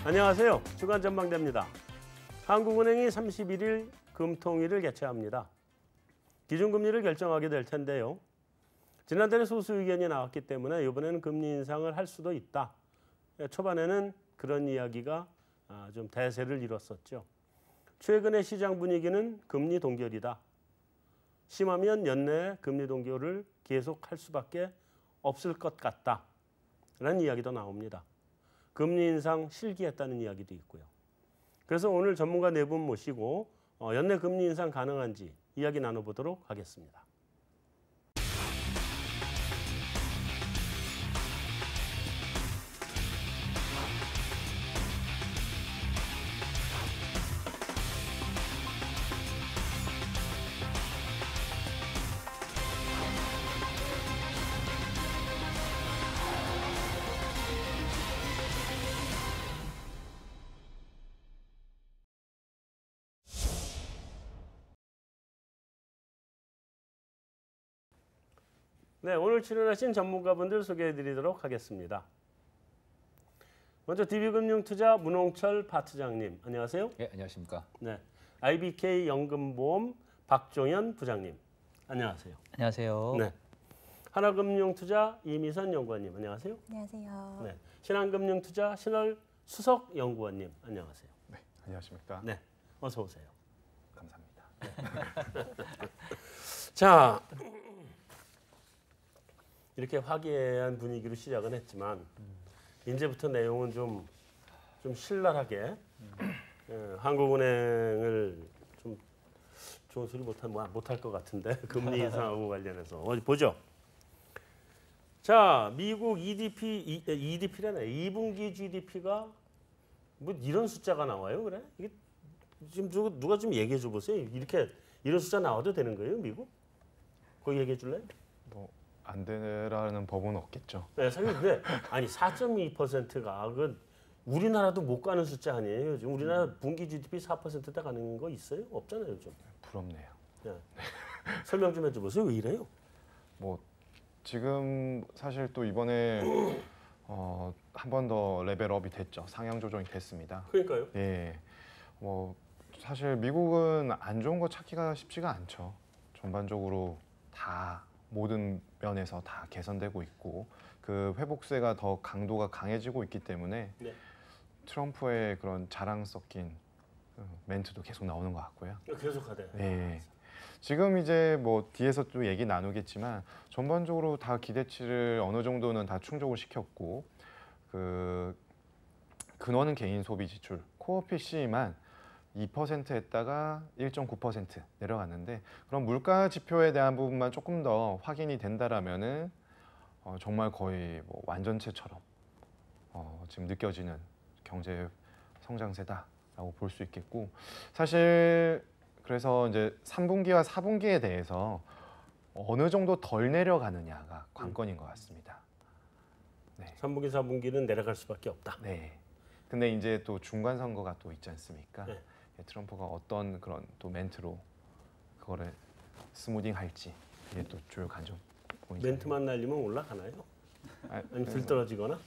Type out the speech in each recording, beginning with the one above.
안녕하세요. 주간 전망대입니다. 한국은행이 31일 금통위를 개최합니다. 기준금리를 결정하게 될 텐데요. 지난달에 소수 의견이 나왔기 때문에 이번에는 금리 인상을 할 수도 있다. 초반에는 그런 이야기가 좀 대세를 이뤘었죠. 최근의 시장 분위기는 금리 동결이다. 심하면 연내 금리 동결을 계속할 수밖에 없을 것 같다. 라는 이야기도 나옵니다. 금리 인상 실기했다는 이야기도 있고요. 그래서 오늘 전문가 네 분 모시고 연내 금리 인상 가능한지 이야기 나눠보도록 하겠습니다. 네, 오늘 출연하신 전문가분들 소개해드리도록 하겠습니다. 먼저 DB금융투자 문홍철 파트장님, 안녕하세요. 네, 안녕하십니까. 네, IBK 연금보험 박종현 부장님, 안녕하세요. 안녕하세요. 네, 하나금융투자 이미선 연구원님, 안녕하세요. 안녕하세요. 네, 신한금융투자 신월 수석 연구원님, 안녕하세요. 네, 안녕하십니까. 네, 어서 오세요. 감사합니다. 자, 이렇게 화기애애한 분위기로 시작은 했지만 이제부터 내용은 좀 신랄하게 한국은행을 좀 좋은 소리 못할 것 같은데 금리 인상하고 관련해서 어디 보죠. 자, 미국 EDP라네. 2분기 GDP가 뭐 이런 숫자가 나와요, 그래? 이게 지금 누가 좀 얘기해 줘 보세요. 이렇게 이런 숫자 나와도 되는 거예요, 미국? 그거 얘기해 줄래요? 뭐 안 되라는 법은 없겠죠. 네, 사실 근데 아니 4.2%가 그 우리나라도 못 가는 숫자 아니에요. 요즘 우리나라 분기 GDP 4%대 가는 거 있어요? 없잖아요, 요즘. 부럽네요. 네. 설명 좀 해줘보세요. 왜 이래요? 뭐 지금 사실 또 이번에 한 번 더 레벨업이 됐죠. 상향 조정이 됐습니다. 그러니까요. 예, 뭐 사실 미국은 안 좋은 거 찾기가 쉽지가 않죠. 전반적으로 다 모든 면에서 다 개선되고 있고 그 회복세가 더 강도가 강해지고 있기 때문에 네. 트럼프의 그런 자랑 섞인 멘트도 계속 나오는 것 같고요. 계속하대. 네. 지금 이제 뭐 뒤에서 또 얘기 나누겠지만 전반적으로 다 기대치를 어느 정도는 다 충족을 시켰고 그 근원은 개인 소비 지출 코어 PC만 2% 했다가 1.9% 내려갔는데 그런 물가 지표에 대한 부분만 조금 더 확인이 된다라면은 정말 거의 뭐 완전체처럼 지금 느껴지는 경제 성장세다라고 볼 수 있겠고 사실 그래서 이제 3분기와 4분기에 대해서 어느 정도 덜 내려가느냐가 관건인 것 같습니다. 네. 3분기, 4분기는 내려갈 수밖에 없다. 네. 근데 이제 또 중간 선거가 또 있지 않습니까? 네. 트럼프가 어떤 그런 또 멘트로 그거를 스무딩할지 이게 또 주요 관전 포인트. 멘트만 날리면 올라가나요? 아니면 들떨어지거나?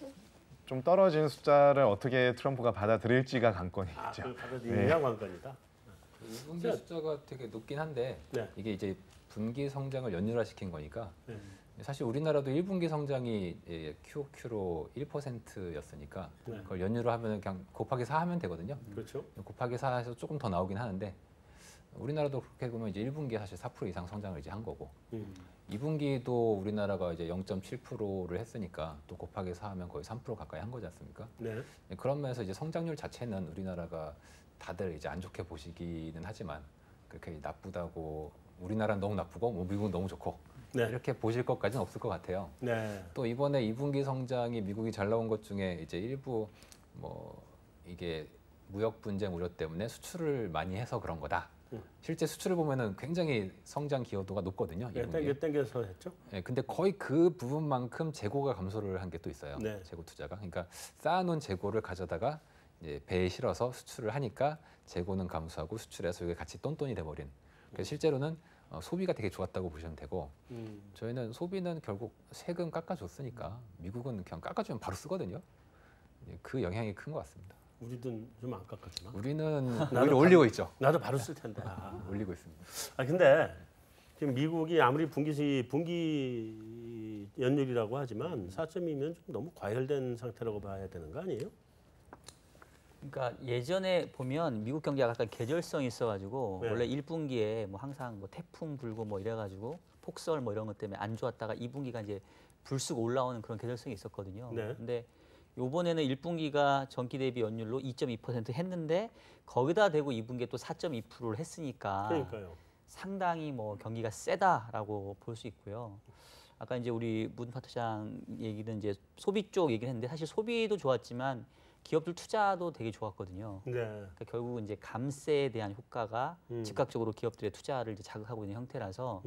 좀 떨어진 숫자를 어떻게 트럼프가 받아들일지가 관건이죠. 그걸 받아들이느냐 관건이다. 2분기 숫자가 되게 높긴 한데 네. 이게 이제 분기 성장을 연율화시킨 거니까 네. 사실 우리나라도 1분기 성장이 QOQ로 1%였으니까 네. 그걸 연율화하면 그냥 곱하기 4 하면 되거든요. 그렇죠. 곱하기 4해서 조금 더 나오긴 하는데 우리나라도 그렇게 보면 이제 1분기에 사실 4% 이상 성장을 이제 한 거고 2분기도 우리나라가 이제 0.7%를 했으니까 또 곱하기 4 하면 거의 3% 가까이 한 거지 않습니까? 네. 그런 면에서 이제 성장률 자체는 우리나라가 다들 이제 안 좋게 보시기는 하지만 그렇게 나쁘다고 우리나라는 너무 나쁘고 뭐 미국은 너무 좋고 네. 이렇게 보실 것까지는 없을 것 같아요. 네. 또 이번에 2분기 성장이 미국이 잘 나온 것 중에 이제 일부 뭐 이게 무역 분쟁 우려 때문에 수출을 많이 해서 그런 거다. 실제 수출을 보면은 굉장히 성장 기여도가 높거든요. 땡겨서 했죠. 예, 근데 거의 그 부분만큼 재고가 감소를 한 게 또 있어요. 네. 재고 투자가. 그러니까 쌓아놓은 재고를 가져다가 이제 배에 실어서 수출을 하니까 재고는 감소하고 수출해서 이게 같이 똔똔이 돼버린. 그래서 실제로는 소비가 되게 좋았다고 보시면 되고 저희는 소비는 결국 세금 깎아줬으니까 미국은 그냥 깎아주면 바로 쓰거든요. 그 영향이 큰 것 같습니다. 우리도 좀 안 깎아주나? 우리는 나도 오히려 올리고 있죠. 나도 바로 쓸 텐데. 올리고 있습니다. 근데 지금 미국이 아무리 분기 연율이라고 하지만 4.2면 좀 너무 과열된 상태라고 봐야 되는 거 아니에요? 그러니까 예전에 보면 미국 경제가 약간 계절성이 있어가지고 네. 원래 1분기에 뭐 항상 뭐 태풍 불고 뭐 이래가지고 폭설 뭐 이런 것 때문에 안 좋았다가 2분기가 이제 불쑥 올라오는 그런 계절성이 있었거든요. 네. 근데 요번에는 1분기가 전기 대비 연율로 2.2% 했는데 거기다 대고 2분기에 또 4.2%를 했으니까 그러니까요. 상당히 뭐 경기가 세다라고 볼 수 있고요. 아까 이제 우리 문 파트장 얘기는 이제 소비 쪽 얘기를 했는데 사실 소비도 좋았지만 기업들 투자도 되게 좋았거든요. 네. 그러니까 결국은 이제 감세에 대한 효과가 즉각적으로 기업들의 투자를 이제 자극하고 있는 형태라서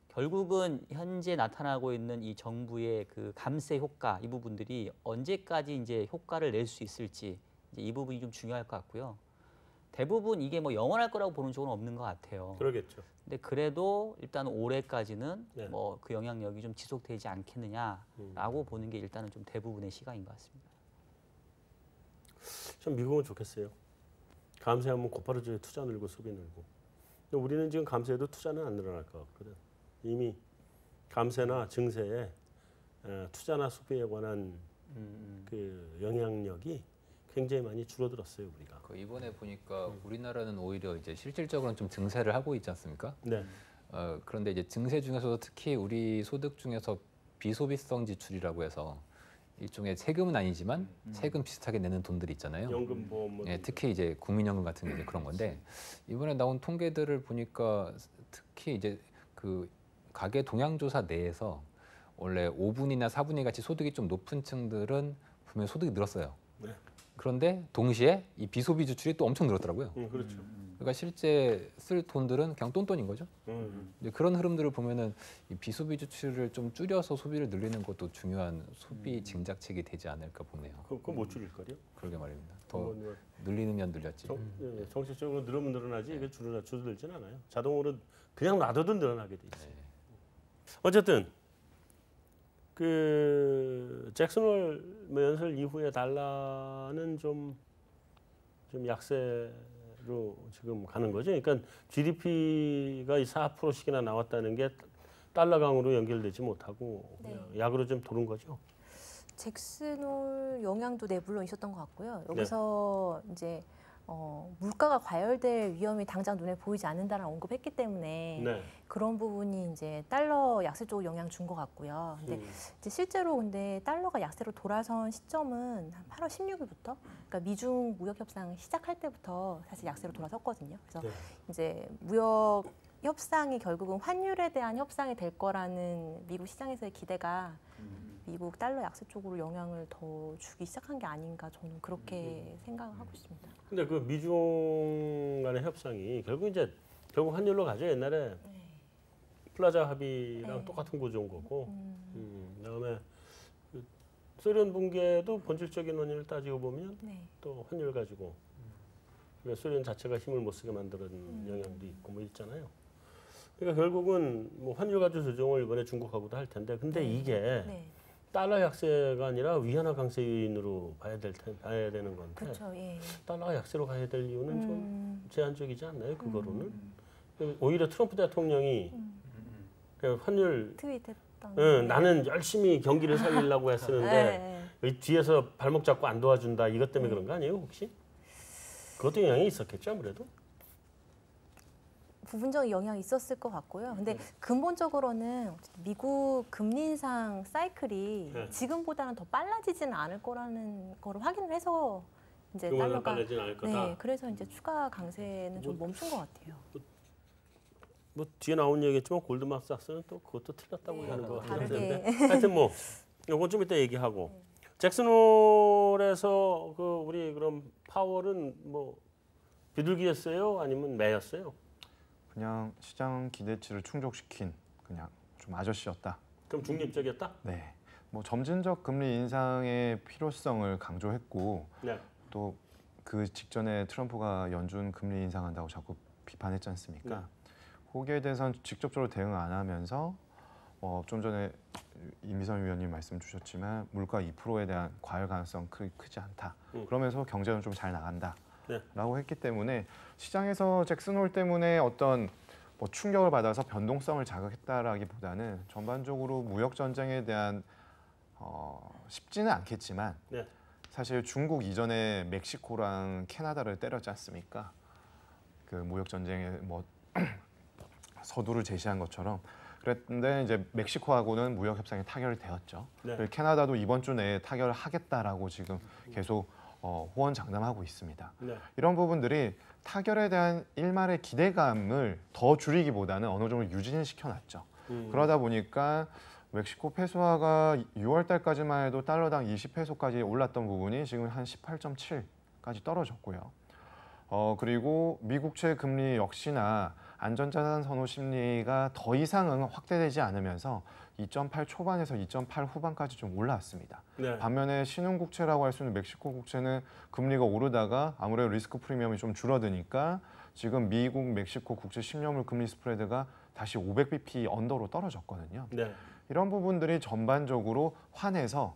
결국은 현재 나타나고 있는 이 정부의 그 감세 효과 이 부분들이 언제까지 이제 효과를 낼 수 있을지 이제 이 부분이 좀 중요할 것 같고요. 대부분 이게 뭐 영원할 거라고 보는 쪽은 없는 것 같아요. 그러겠죠. 근데 그래도 일단 올해까지는 네. 뭐 그 영향력이 좀 지속되지 않겠느냐라고 보는 게 일단은 좀 대부분의 시각인 것 같습니다. 참 미국은 좋겠어요. 감세하면 곧바로 저희 투자 늘고 소비 늘고. 근데 우리는 지금 감세해도 투자는 안 늘어날 것 같거든. 이미 감세나 증세에 투자나 소비에 관한 그 영향력이 굉장히 많이 줄어들었어요 우리가. 그 이번에 보니까 우리나라는 오히려 이제 실질적으로는 좀 증세를 하고 있지 않습니까? 네. 그런데 이제 증세 중에서도 특히 우리 소득 중에서 비소비성 지출이라고 해서 일종의 세금은 아니지만 세금 비슷하게 내는 돈들이 있잖아요. 연금 보험 뭐 예, 특히 이제 국민연금 같은 게 이제 그런 건데 이번에 나온 통계들을 보니까 특히 이제 그 가계 동향조사 내에서 원래 5분위나 4분위 같이 소득이 좀 높은 층들은 분명히 소득이 늘었어요. 네. 그런데 동시에 이 비소비 지출이 또 엄청 늘었더라고요. 그렇죠. 그러니까 실제 쓸 돈들은 그냥 똔똔인 거죠. 이제 그런 흐름들을 보면은 이 비소비 지출을 좀 줄여서 소비를 늘리는 것도 중요한 소비 증작책이 되지 않을까 보네요. 그거 못 줄일 거요? 그러게 말입니다. 더 늘리면 늘렸지. 정책적으로 늘으면 늘어나지 이게 줄어들진 않아요. 자동으로 그냥 놔둬도 늘어나게 돼 있어요. 어쨌든 그 잭슨홀 연설 이후에 달러는 좀 약세로 지금 가는 거죠. 그러니까 GDP가 4%씩이나 나왔다는 게 달러 강으로 연결되지 못하고 네. 약으로 좀 도는 거죠. 잭슨홀 영향도 물론 있었던 것 같고요. 여기서 이제 물가가 과열될 위험이 당장 눈에 보이지 않는다는 언급했기 때문에 네. 그런 부분이 이제 달러 약세 쪽으로 영향 준 것 같고요. 근데 이제 실제로 근데 달러가 약세로 돌아선 시점은 한 8월 16일부터, 그러니까 미중 무역 협상 시작할 때부터 사실 약세로 돌아섰거든요. 그래서 네. 이제 무역 협상이 결국은 환율에 대한 협상이 될 거라는 미국 시장에서의 기대가 미국 달러 약세 쪽으로 영향을 더 주기 시작한 게 아닌가 저는 그렇게 생각을 하고 있습니다. 근데 그 미중 간의 협상이 결국 환율로 가죠. 옛날에 플라자 합의랑 네. 똑같은 구조인 거고. 그다음에 그 소련 붕괴도 본질적인 원인을 따지고 보면 네. 또 환율 가지고 그러니까 소련 자체가 힘을 못 쓰게 만드는 영향도 있고 뭐 있잖아요. 그러니까 결국은 뭐 환율 가지고 조정을 이번에 중국하고도 할 텐데 근데 이게 네. 달러 약세가 아니라 위안화 강세 요인으로 봐야 되는 건데 그렇죠. 예. 달러가 약세로 가야 될 이유는 좀 제한적이지 않나요? 그거로는 오히려 트럼프 대통령이 그 환율 트윗했던. 나는 열심히 경기를 살리려고 했었는데 네. 뒤에서 발목 잡고 안 도와준다 이것 때문에 그런 거 아니에요 혹시? 그것도 영향이 있었겠죠 아무래도. 부분적인 영향이 있었을 것 같고요. 근데 근본적으로는 미국 금리 인상 사이클이 네. 지금보다는 더 빨라지지는 않을 거라는 거를 확인을 해서 이제 그만한 달러가 빨라지는 않을 거다. 네, 그래서 이제 추가 강세는 좀 멈춘 것 같아요. 뭐 뒤에 나온 얘기겠지만 골드만삭스는 또 그것도 틀렸다고 하는 거 다르게. 같은데 하여튼 뭐 이건 좀 이따 얘기하고 잭슨홀에서 그 우리 그럼 파월은 뭐 비둘기였어요 아니면 매였어요? 그냥 시장 기대치를 충족시킨 그냥 좀 아저씨였다. 그럼 중립적이었다? 네. 뭐 점진적 금리 인상의 필요성을 강조했고 네. 또 그 직전에 트럼프가 연준 금리 인상한다고 자꾸 비판했지 않습니까? 거기에 대해서는 직접적으로 대응 안 하면서 좀 전에 임미선 위원님 말씀 주셨지만 물가 2%에 대한 과열 가능성 크지 않다. 그러면서 경제는 좀 잘 나간다라고 했기 때문에 시장에서 잭슨홀 때문에 어떤 뭐 충격을 받아서 변동성을 자극했다라기보다는 전반적으로 무역 전쟁에 대한 쉽지는 않겠지만 네. 사실 중국 이전에 멕시코랑 캐나다를 때렸지 않습니까? 그 무역 전쟁에 뭐 서두를 제시한 것처럼 그랬는데 이제 멕시코하고는 무역 협상이 타결되었죠. 네. 그리고 캐나다도 이번 주 내에 타결을 하겠다라고 지금 계속 호언장담하고 있습니다. 네. 이런 부분들이 타결에 대한 일말의 기대감을 더 줄이기보다는 어느 정도 유지는 시켜놨죠. 그러다 보니까 멕시코 페소화가 6월 달까지만 해도 달러당 20페소까지 올랐던 부분이 지금 한 18.7까지 떨어졌고요. 그리고 미국채 금리 역시나 안전자산 선호 심리가 더 이상은 확대되지 않으면서 2.8 초반에서 2.8 후반까지 좀 올라왔습니다. 네. 반면에 신흥국채라고 할 수 있는 멕시코 국채는 금리가 오르다가 아무래도 리스크 프리미엄이 좀 줄어드니까 지금 미국, 멕시코 국채 10년물 금리 스프레드가 다시 500bp 언더로 떨어졌거든요. 네. 이런 부분들이 전반적으로 환해서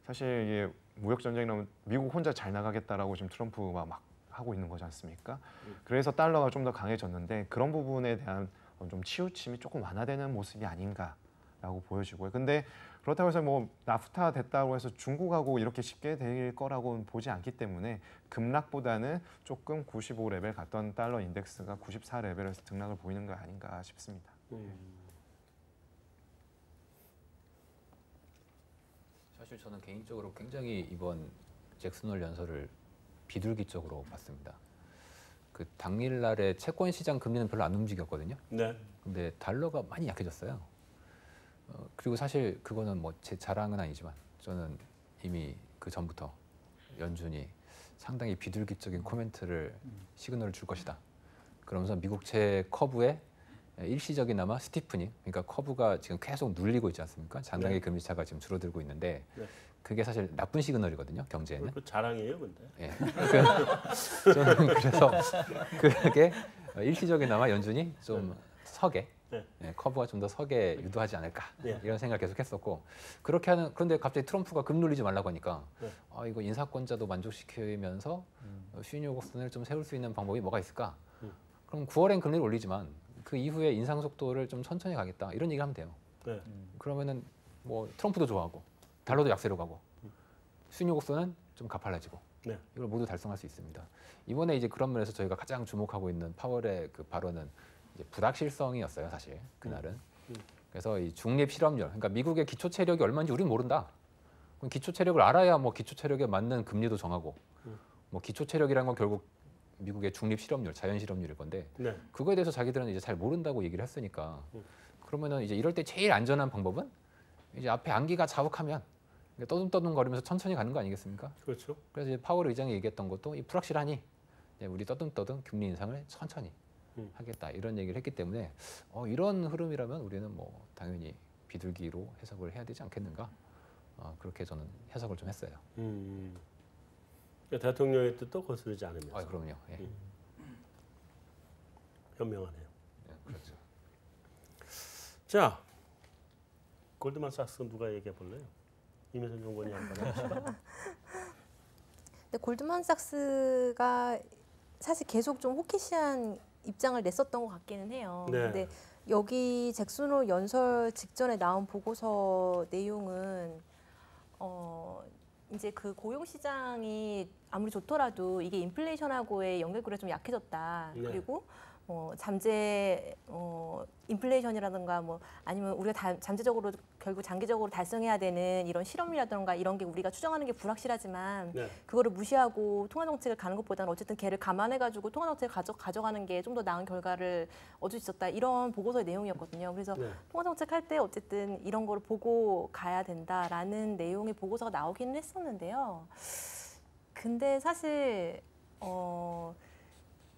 사실 이게 무역 전쟁이라면 미국 혼자 잘 나가겠다라고 지금 트럼프가 막 하고 있는 거지 않습니까? 그래서 달러가 좀 더 강해졌는데 그런 부분에 대한 좀 치우침이 조금 완화되는 모습이 아닌가라고 보여지고요. 근데 그렇다고 해서 뭐 나프타 됐다고 해서 중국하고 이렇게 쉽게 될 거라고는 보지 않기 때문에 급락보다는 조금 95 레벨 갔던 달러 인덱스가 94 레벨에서 등락을 보이는 거 아닌가 싶습니다. 사실 저는 개인적으로 굉장히 이번 잭슨홀 연설을 비둘기적으로 봤습니다. 그 당일날에 채권 시장 금리는 별로 안 움직였거든요. 네. 근데 달러가 많이 약해졌어요. 그리고 사실 그거는 뭐 제 자랑은 아니지만 저는 이미 그 전부터 연준이 상당히 비둘기적인 코멘트를 시그널을 줄 것이다. 그러면서 미국채 커브에 일시적이나마 스티프닝, 그러니까 커브가 지금 계속 눌리고 있지 않습니까? 장단기 금리차가 지금 줄어들고 있는데 네. 그게 사실 나쁜 시그널이거든요, 경제에는. 그 자랑이에요, 근데. 예. 저는 그래서 그게 일시적이나마 연준이 좀 서게, 네. 예, 커브가 좀 더 서게 유도하지 않을까 네. 이런 생각을 계속했었고 그렇게 하는 그런데 갑자기 트럼프가 금 눌리지 말라고 하니까 네. 이거 인사권자도 만족시키면서 수익률 곡선을 좀 세울 수 있는 방법이 뭐가 있을까? 그럼 9월엔 금리를 올리지만 그 이후에 인상 속도를 좀 천천히 가겠다 이런 얘기 하면 돼요. 네. 그러면은 뭐 트럼프도 좋아하고 달러도 약세로 가고 수익률 곡선은 좀 가팔라지고 네. 이걸 모두 달성할 수 있습니다. 이번에 이제 그런 면에서 저희가 가장 주목하고 있는 파월의 그 발언은 이제 불확실성이었어요, 사실 그날은. 그래서 이 중립 실업률, 그러니까 미국의 기초 체력이 얼마인지 우리는 모른다. 그럼 기초 체력을 알아야 뭐 기초 체력에 맞는 금리도 정하고, 뭐 기초 체력이란 건 결국 미국의 중립 실업률, 자연 실업률일 건데 네. 그거에 대해서 자기들은 이제 잘 모른다고 얘기를 했으니까 그러면은 이제 이럴 때 제일 안전한 방법은 이제 앞에 안기가 자욱하면 떠듬떠듬거리면서 천천히 가는 거 아니겠습니까? 그렇죠. 그래서 이제 파월 의장이 얘기했던 것도 이 불확실하니 우리 떠듬떠듬 금리 인상을 천천히 하겠다 이런 얘기를 했기 때문에 이런 흐름이라면 우리는 뭐 당연히 비둘기로 해석을 해야 되지 않겠는가 그렇게 저는 해석을 좀 했어요. 대통령의 뜻도 거스르지 않으면서. 그럼요. 예. 현명하네요. 예, 그렇죠. 자, 골드만삭스 누가 얘기해 볼래요? 임혜선 연구원이 한번 해보실까요? 근데 골드만삭스가 사실 계속 좀 호키시한 입장을 냈었던 것 같기는 해요. 네. 근데 여기 잭슨홀 연설 직전에 나온 보고서 내용은 이제 그 고용 시장이 아무리 좋더라도 이게 인플레이션하고의 연결고리가 좀 약해졌다. 네. 그리고 잠재 인플레이션이라든가 뭐 아니면 우리가 잠재적으로 결국 장기적으로 달성해야 되는 이런 실업률이라든가 이런 게 우리가 추정하는 게 불확실하지만 네. 그거를 무시하고 통화 정책을 가는 것보다는 어쨌든 걔를 감안해가지고 통화 정책을 가져가는 게 좀 더 나은 결과를 얻을 수 있었다 이런 보고서의 내용이었거든요. 그래서 네. 통화 정책 할 때 어쨌든 이런 거를 보고 가야 된다라는 내용의 보고서가 나오기는 했었는데요. 근데 사실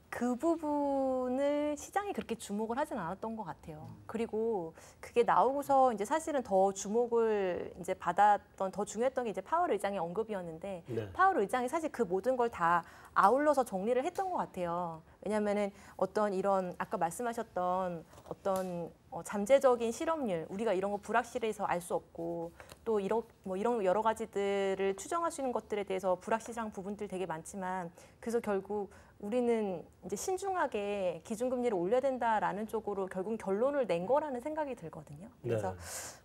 그 부분을 시장이 그렇게 주목을 하진 않았던 것 같아요. 그리고 그게 나오고서 이제 사실은 더 주목을 이제 받았던 더 중요했던 게 이제 파월 의장의 언급이었는데 네. 파월 의장이 사실 그 모든 걸 다 아울러서 정리를 했던 것 같아요. 왜냐하면은 어떤 이런 아까 말씀하셨던 어떤 잠재적인 실업률, 우리가 이런 거 불확실해서 알 수 없고 또 이런 여러 가지들을 추정할 수 있는 것들에 대해서 불확실한 부분들 되게 많지만 그래서 결국 우리는 이제 신중하게 기준금리를 올려야 된다라는 쪽으로 결국 결론을 낸 거라는 생각이 들거든요. 그래서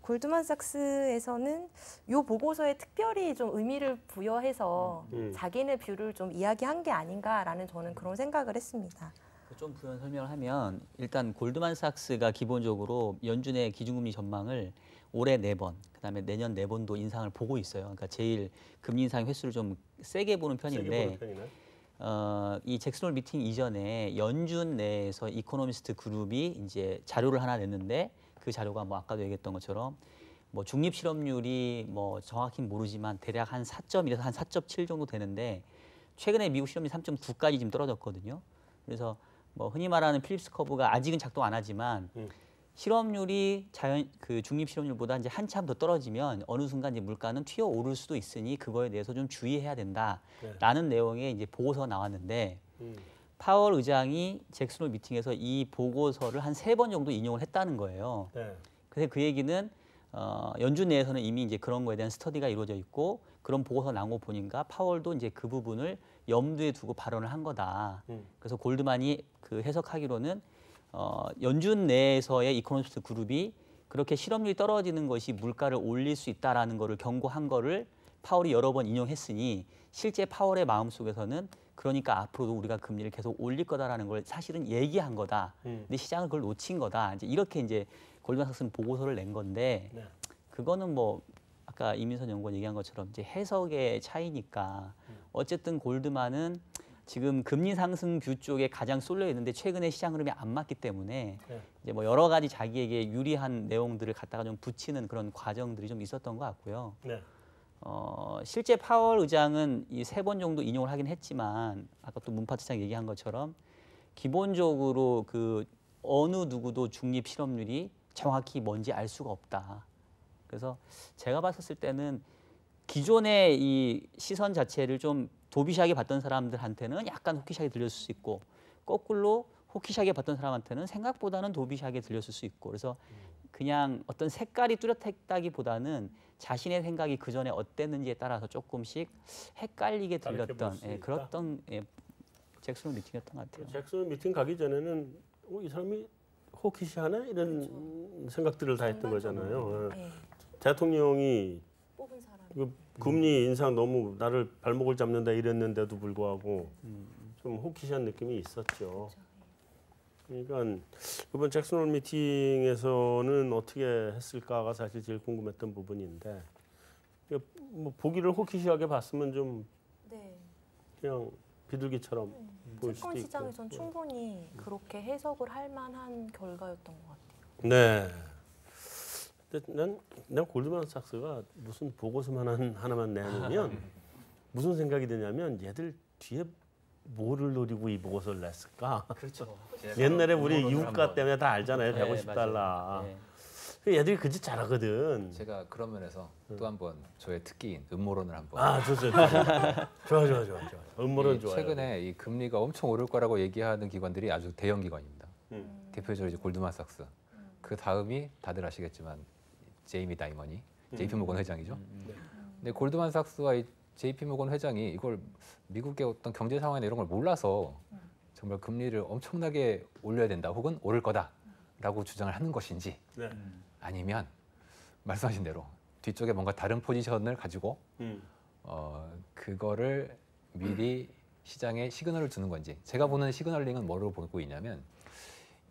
골드만삭스에서는 이 보고서에 특별히 좀 의미를 부여해서 자기네 뷰를 좀 이야기한 게 아닌가라는 저는 그런 생각을 했습니다. 좀 부연 설명을 하면 일단 골드만삭스가 기본적으로 연준의 기준금리 전망을 올해 4번, 그다음에 내년 4번도 인상을 보고 있어요. 그러니까 제일 금리 인상 횟수를 좀 세게 보는 편인데 이 잭슨 홀 미팅 이전에 연준 내에서 이코노미스트 그룹이 이제 자료를 하나 냈는데 그 자료가 뭐 아까도 얘기했던 것처럼 뭐 중립 실업률이 뭐 정확히는 모르지만 대략 한 4.1에서 한 4.7 정도 되는데 최근에 미국 실업률이 3.9까지 지금 떨어졌거든요. 그래서 뭐 흔히 말하는 필립스 커브가 아직은 작동 안 하지만 실업률이 그 중립 실업률보다 이제 한참 더 떨어지면 어느 순간 이제 물가는 튀어 오를 수도 있으니 그거에 대해서 좀 주의해야 된다라는 내용의 이제 보고서가 나왔는데 파월 의장이 잭슨 홀 미팅에서 이 보고서를 한 3번 정도 인용을 했다는 거예요. 그래서 그 얘기는 연준 내에서는 이미 이제 그런 거에 대한 스터디가 이루어져 있고 그런 보고서 나온 거 보니까 파월도 이제 그 부분을 염두에 두고 발언을 한 거다. 그래서 골드만이 그 해석하기로는 연준 내에서의 이코노미스트 그룹이 그렇게 실업률이 떨어지는 것이 물가를 올릴 수 있다라는 거를 경고한 거를 파월이 여러 번 인용했으니 실제 파월의 마음속에서는 그러니까 앞으로도 우리가 금리를 계속 올릴 거다라는 걸 사실은 얘기한 거다. 근데 시장은 그걸 놓친 거다. 이제 이렇게 이제 골드만삭스는 보고서를 낸 건데 그거는 뭐 아까 이민선 연구원 얘기한 것처럼 이제 해석의 차이니까 어쨌든 골드만은 지금 금리 상승 뷰 쪽에 가장 쏠려 있는데 최근에 시장 흐름이 안 맞기 때문에 이제 뭐 여러 가지 자기에게 유리한 내용들을 갖다가 좀 붙이는 그런 과정들이 좀 있었던 것 같고요. 실제 파월 의장은 이 3번 정도 인용을 하긴 했지만 아까 또 문파트장 얘기한 것처럼 기본적으로 그 어느 누구도 중립 실업률이 정확히 뭔지 알 수가 없다. 그래서 제가 봤었을 때는 기존의 이 시선 자체를 좀 도비시하게 봤던 사람들한테는 약간 호키시하게 들렸을 수 있고 거꾸로 호키시하게 봤던 사람한테는 생각보다는 도비시하게 들렸을 수 있고 그래서 그냥 어떤 색깔이 뚜렷했다기보다는 자신의 생각이 그 전에 어땠는지에 따라서 조금씩 헷갈리게 들렸던 그랬던 잭슨 홀 미팅이었던 것 같아요. 잭슨 홀 미팅 가기 전에는 이 사람이 호키시하네 이런 생각들을 다 했던 거잖아요. 대통령이 뽑은 사람. 금리 인상 너무 나를 발목을 잡는다 이랬는데도 불구하고 좀 호키시한 느낌이 있었죠. 그러니까 이번 잭슨 홀 미팅에서는 어떻게 했을까가 사실 제일 궁금했던 부분인데 뭐 보기를 호키시하게 봤으면 좀 그냥 비둘기처럼 보일 수도 있고. 채권 시장에선 충분히 그렇게 해석을 할 만한 결과였던 것 같아요. 네. 근데 난 골드만삭스가 무슨 보고서만 하나만 내놓으면 무슨 생각이 드냐면 얘들 뒤에 뭐를 노리고 이 보고서를 냈을까? 그렇죠. 옛날에 우리 유가 때문에 다 알잖아요. 150달러. 얘들이 그 짓 잘하거든. 제가 그런 면에서 또 한번 저의 특기인 음모론을 한번. 좋죠. 좋아. 음모론 좋아요. 최근에 이 금리가 엄청 오를 거라고 얘기하는 기관들이 아주 대형 기관입니다. 대표적으로 이제 골드만삭스. 그 다음이 다들 아시겠지만 제이미 다이먼이 JP모건 회장이죠. 근데 골드만삭스와 이 JP모건 회장이 이걸 미국의 어떤 경제 상황이나 이런 걸 몰라서 정말 금리를 엄청나게 올려야 된다 혹은 오를 거다라고 주장을 하는 것인지 아니면 말씀하신 대로 뒤쪽에 뭔가 다른 포지션을 가지고 그거를 미리 시장에 시그널을 주는 건지 제가 보는 시그널링은 뭐로 보고 있냐면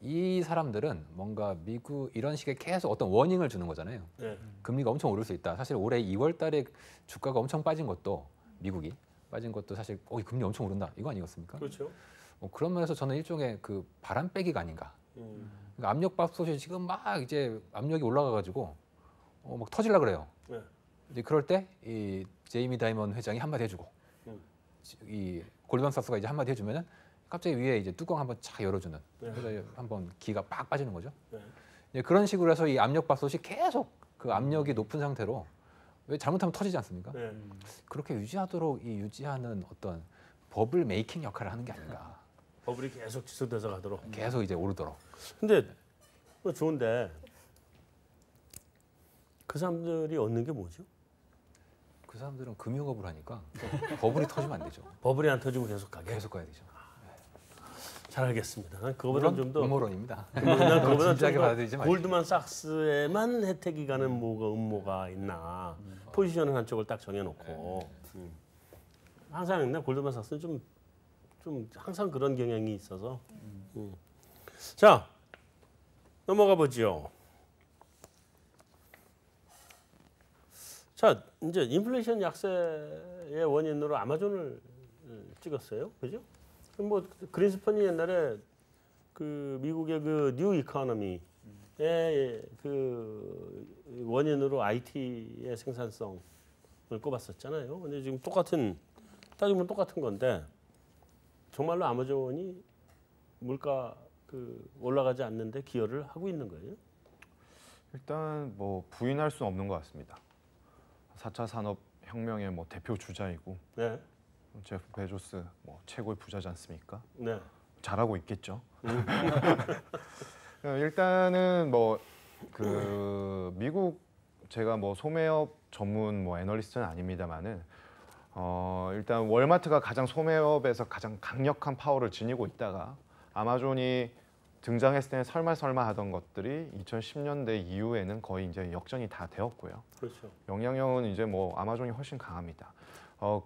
이 사람들은 뭔가 미국 이런 식의 계속 어떤 워닝을 주는 거잖아요. 금리가 엄청 오를 수 있다. 사실 올해 2월 달에 주가가 엄청 빠진 것도 미국이 빠진 것도 사실 금리 엄청 오른다. 이거 아니겠습니까? 그렇죠. 그런 면에서 저는 일종의 그 바람 빼기가 아닌가. 그러니까 압력밥솥이 지금 막 이제 압력이 올라가가지고 막 터질라 그래요. 이제 그럴 때 이 제이미 다이먼 회장이 한마디 해주고 이 골드만삭스가 이제 한마디 해주면은 갑자기 위에 이제 뚜껑 한번 착 열어주는. 그래서 한번 기가 빡 빠지는 거죠. 그런 식으로 해서 이 압력밥솥이 계속 그 압력이 높은 상태로 왜 잘못하면 터지지 않습니까? 그렇게 유지하도록 이 유지하는 어떤 버블 메이킹 역할을 하는 게 아닌가. 버블이 계속 지속돼서 가도록. 계속 이제 오르도록. 근데 뭐 좋은데 그 사람들이 얻는 게 뭐죠? 그 사람들은 금융업을 하니까 버블이 터지면 안 되죠. 버블이 안 터지고 계속 가게. 계속 가야 되죠. 잘 알겠습니다. 난 그거보다 좀 더 음모론입니다. 난 그거보다 진지하게 좀더 받아들이지 마시고. 골드만삭스에만 혜택이 가는 뭐가 음모가 있나. 포지션은 한쪽을 딱 정해놓고. 항상 근데 골드만삭스는 좀 항상 그런 경향이 있어서. 자, 넘어가 보죠. 자, 이제 인플레이션 약세의 원인으로 아마존을 찍었어요. 그죠? 뭐 그린스펀이 옛날에 그 미국의 그 뉴 이코노미의 그 원인으로 IT의 생산성을 꼽았었잖아요. 근데 지금 따지면 똑같은 건데 정말로 아마존이 물가 그 올라가지 않는데 기여를 하고 있는 거예요? 일단 뭐 부인할 수는 없는 것 같습니다. 4차 산업혁명의 뭐 대표 주자이고 네. 제프 베조스 뭐 최고의 부자지 않습니까? 네. 잘하고 있겠죠. 일단은 뭐 그 미국 제가 뭐 소매업 전문 뭐 애널리스트는 아닙니다만은 일단 월마트가 가장 소매업에서 가장 강력한 파워를 지니고 있다가 아마존이 등장했을 때는 설마 하던 것들이 2010년대 이후에는 거의 이제 역전이 다 되었고요. 그렇죠. 영향력은 이제 뭐 아마존이 훨씬 강합니다.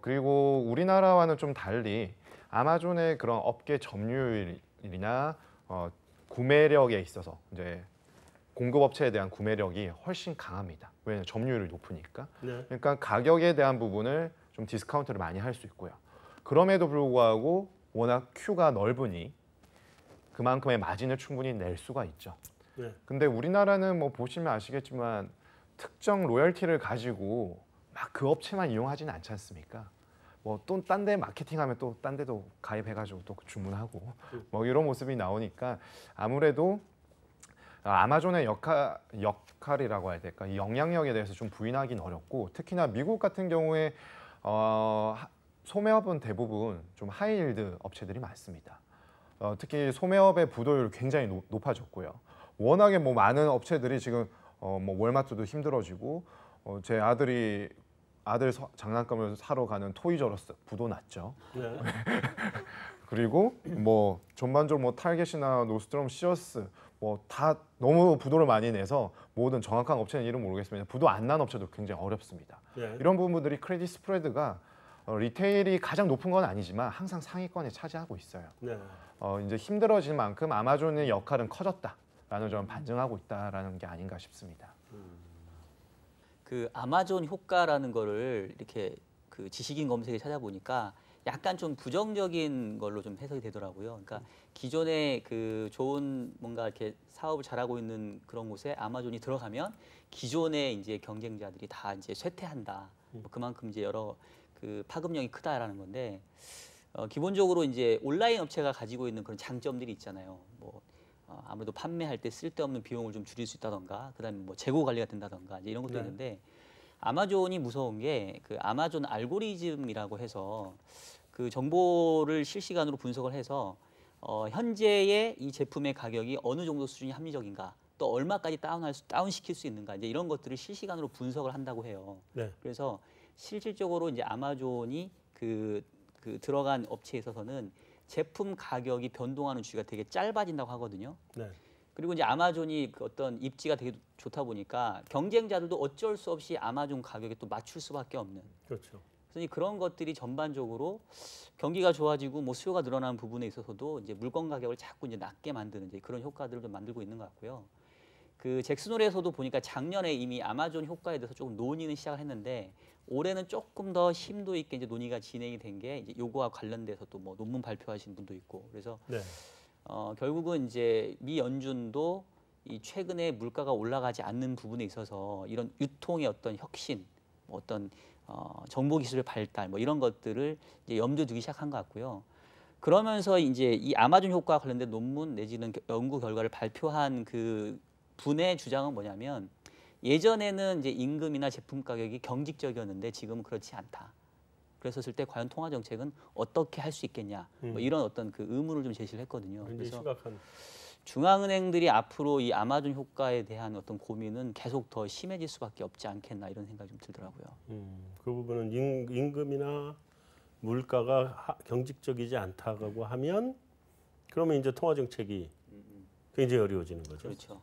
그리고 우리나라와는 좀 달리 아마존의 그런 업계 점유율이나 구매력에 있어서 이제 공급업체에 대한 구매력이 훨씬 강합니다. 왜냐하면 점유율이 높으니까. 네. 그러니까 가격에 대한 부분을 좀 디스카운트를 많이 할 수 있고요. 그럼에도 불구하고 워낙 큐가 넓으니 그만큼의 마진을 충분히 낼 수가 있죠. 네. 근데 우리나라는 뭐 보시면 아시겠지만 특정 로열티를 가지고 막 그 업체만 이용하지는 않지 않습니까? 뭐 또 딴 데 마케팅하면 또 딴 데도 가입해가지고 또 주문하고 뭐 이런 모습이 나오니까 아무래도 아마존의 역할이라고 해야 될까? 이 영향력에 대해서 좀 부인하기는 어렵고 특히나 미국 같은 경우에 소매업은 대부분 좀 하이힐드 업체들이 많습니다. 특히 소매업의 부도율이 굉장히 높아졌고요. 워낙에 뭐 많은 업체들이 지금 뭐 월마트도 힘들어지고 제 아들 장난감을 사러 가는 토이저러스 부도 났죠. 네. 그리고 뭐 전반적으로 뭐 타겟이나 노스트롬, 시어스 뭐 다 너무 부도를 많이 내서 모든 정확한 업체는 이름 모르겠습니다. 부도 안 난 업체도 굉장히 어렵습니다. 네. 이런 부분들이 크레딧 스프레드가 리테일이 가장 높은 건 아니지만 항상 상위권에 차지하고 있어요. 네. 이제 힘들어진 만큼 아마존의 역할은 커졌다라는 점을 반증하고 있다라는 게 아닌가 싶습니다. 그 아마존 효과라는 거를 이렇게 그 지식인 검색에 찾아보니까 약간 좀 부정적인 걸로 좀 해석이 되더라고요. 그러니까 기존에 그 좋은 뭔가 이렇게 사업을 잘하고 있는 그런 곳에 아마존이 들어가면 기존의 이제 경쟁자들이 다 이제 쇠퇴한다. 뭐 그만큼 이제 여러 그 파급력이 크다라는 건데 기본적으로 이제 온라인 업체가 가지고 있는 그런 장점들이 있잖아요. 뭐 아무래도 판매할 때 쓸데없는 비용을 좀 줄일 수 있다던가, 그다음에 뭐 재고 관리가 된다던가 이제 이런 것도 네. 있는데 아마존이 무서운 게 그 아마존 알고리즘이라고 해서 그 정보를 실시간으로 분석을 해서 현재의 이 제품의 가격이 어느 정도 수준이 합리적인가, 또 얼마까지 다운시킬 수 있는가, 이제 이런 것들을 실시간으로 분석을 한다고 해요. 네. 그래서 실질적으로 이제 아마존이 그 들어간 업체에 있어서는 제품 가격이 변동하는 주기가 되게 짧아진다고 하거든요. 네. 그리고 이제 아마존이 그 어떤 입지가 되게 좋다 보니까 경쟁자들도 어쩔 수 없이 아마존 가격에 또 맞출 수밖에 없는. 그렇죠. 그래서 그런 것들이 전반적으로 경기가 좋아지고 뭐 수요가 늘어나는 부분에 있어서도 이제 물건 가격을 자꾸 이제 낮게 만드는 이제 그런 효과들을 좀 만들고 있는 것 같고요. 그 잭슨홀에서도 보니까 작년에 이미 아마존 효과에 대해서 조금 논의는 시작을 했는데 올해는 조금 더 심도 있게 이제 논의가 진행이 된 게 이제 요거와 관련돼서 또 뭐 논문 발표하신 분도 있고, 그래서 네. 결국은 이제 미 연준도 이 최근에 물가가 올라가지 않는 부분에 있어서 이런 유통의 어떤 혁신, 뭐 어떤 정보 기술의 발달, 뭐 이런 것들을 이제 염두에 두기 시작한 것 같고요. 그러면서 이제 이 아마존 효과와 관련된 논문 내지는 연구 결과를 발표한 그 분의 주장은 뭐냐면 예전에는 이제 임금이나 제품 가격이 경직적이었는데 지금은 그렇지 않다. 그랬었을 때 과연 통화 정책은 어떻게 할 수 있겠냐 뭐 이런 어떤 그 의문을 좀 제시를 했거든요. 굉장히 그래서 심각한. 중앙은행들이 앞으로 이 아마존 효과에 대한 어떤 고민은 계속 더 심해질 수밖에 없지 않겠나 이런 생각이 좀 들더라고요. 그 부분은 임금이나 물가가 경직적이지 않다고 하면 그러면 이제 통화 정책이 굉장히 어려워지는 거죠. 그렇죠.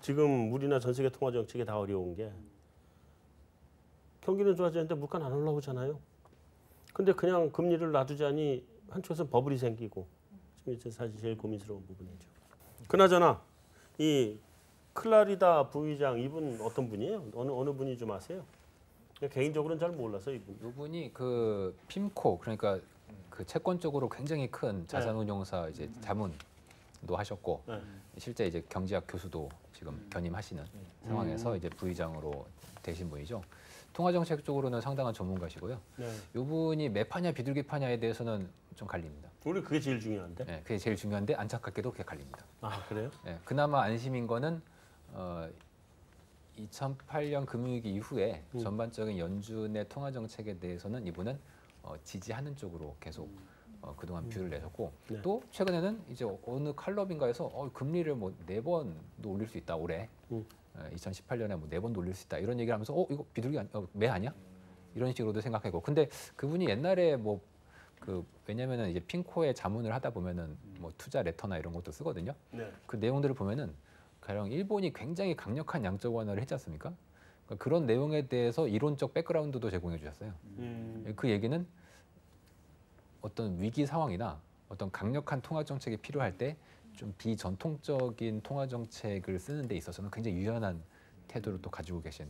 지금 우리나 전 세계 통화 정책이 다 어려운 게 경기는 좋아지는데 물가는 안 올라오잖아요. 근데 그냥 금리를 놔두자니 한쪽에서 버블이 생기고 지금 이제 사실 제일 고민스러운 부분이죠. 그나저나 이 클라리다 부의장 이분 어떤 분이에요? 어느 분이 좀 아세요? 개인적으로는 잘 몰라서 이분. 이분이 그 핌코 그러니까 그 채권 쪽으로 굉장히 큰 자산운용사 이제 자문도 하셨고 네. 실제 이제 경제학 교수도 지금 겸임하시는 상황에서 이제 부의장으로 되신 분이죠. 통화정책 쪽으로는 상당한 전문가시고요. 네. 이분이 매파냐 비둘기파냐에 대해서는 좀 갈립니다. 우리 그게 제일 중요한데. 네, 그게 제일 중요한데 안타깝게도 그게 갈립니다. 아 그래요? 네, 그나마 안심인 거는 2008년 금융위기 이후에 전반적인 연준의 통화 정책에 대해서는 이분은 지지하는 쪽으로 계속 그동안 뷰를 내셨고 네. 또 최근에는 이제 어느 칼럼인가에서 금리를 뭐 4번도 올릴 수 있다 올해 2018년에 뭐 4번도 올릴 수 있다 이런 얘기를 하면서 이거 비둘기 매 아니야? 이런 식으로도 생각하고 근데 그분이 옛날에 뭐 그 왜냐면은 이제 핑코의 자문을 하다 보면은 뭐 투자 레터나 이런 것도 쓰거든요. 네. 그 내용들을 보면은 가령 일본이 굉장히 강력한 양적 완화를 했지 않습니까? 그러니까 그런 내용에 대해서 이론적 백그라운드도 제공해 주셨어요. 그 얘기는 어떤 위기 상황이나 어떤 강력한 통화 정책이 필요할 때 좀 비전통적인 통화 정책을 쓰는 데 있어서는 굉장히 유연한 태도를 또 가지고 계신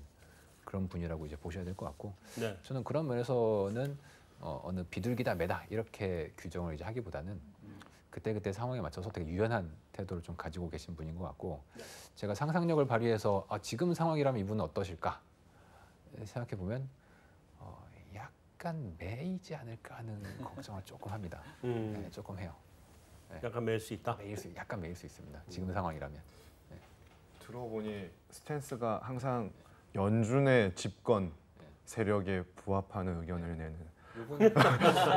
그런 분이라고 이제 보셔야 될 것 같고 네. 저는 그런 면에서는 어느 비둘기다 매다 이렇게 규정을 이제 하기보다는 그때 상황에 맞춰서 되게 유연한 태도를 좀 가지고 계신 분인 것 같고 제가 상상력을 발휘해서 지금 상황이라면 이분은 어떠실까 생각해 보면 약간 매이지 않을까 하는 걱정을 조금 합니다. 네, 조금 해요. 약간 매일 수 있다. 약간 매일 수 있습니다. 지금 상황이라면. 들어보니 스탠스가 항상 연준의 집권 세력에 부합하는 의견을 내는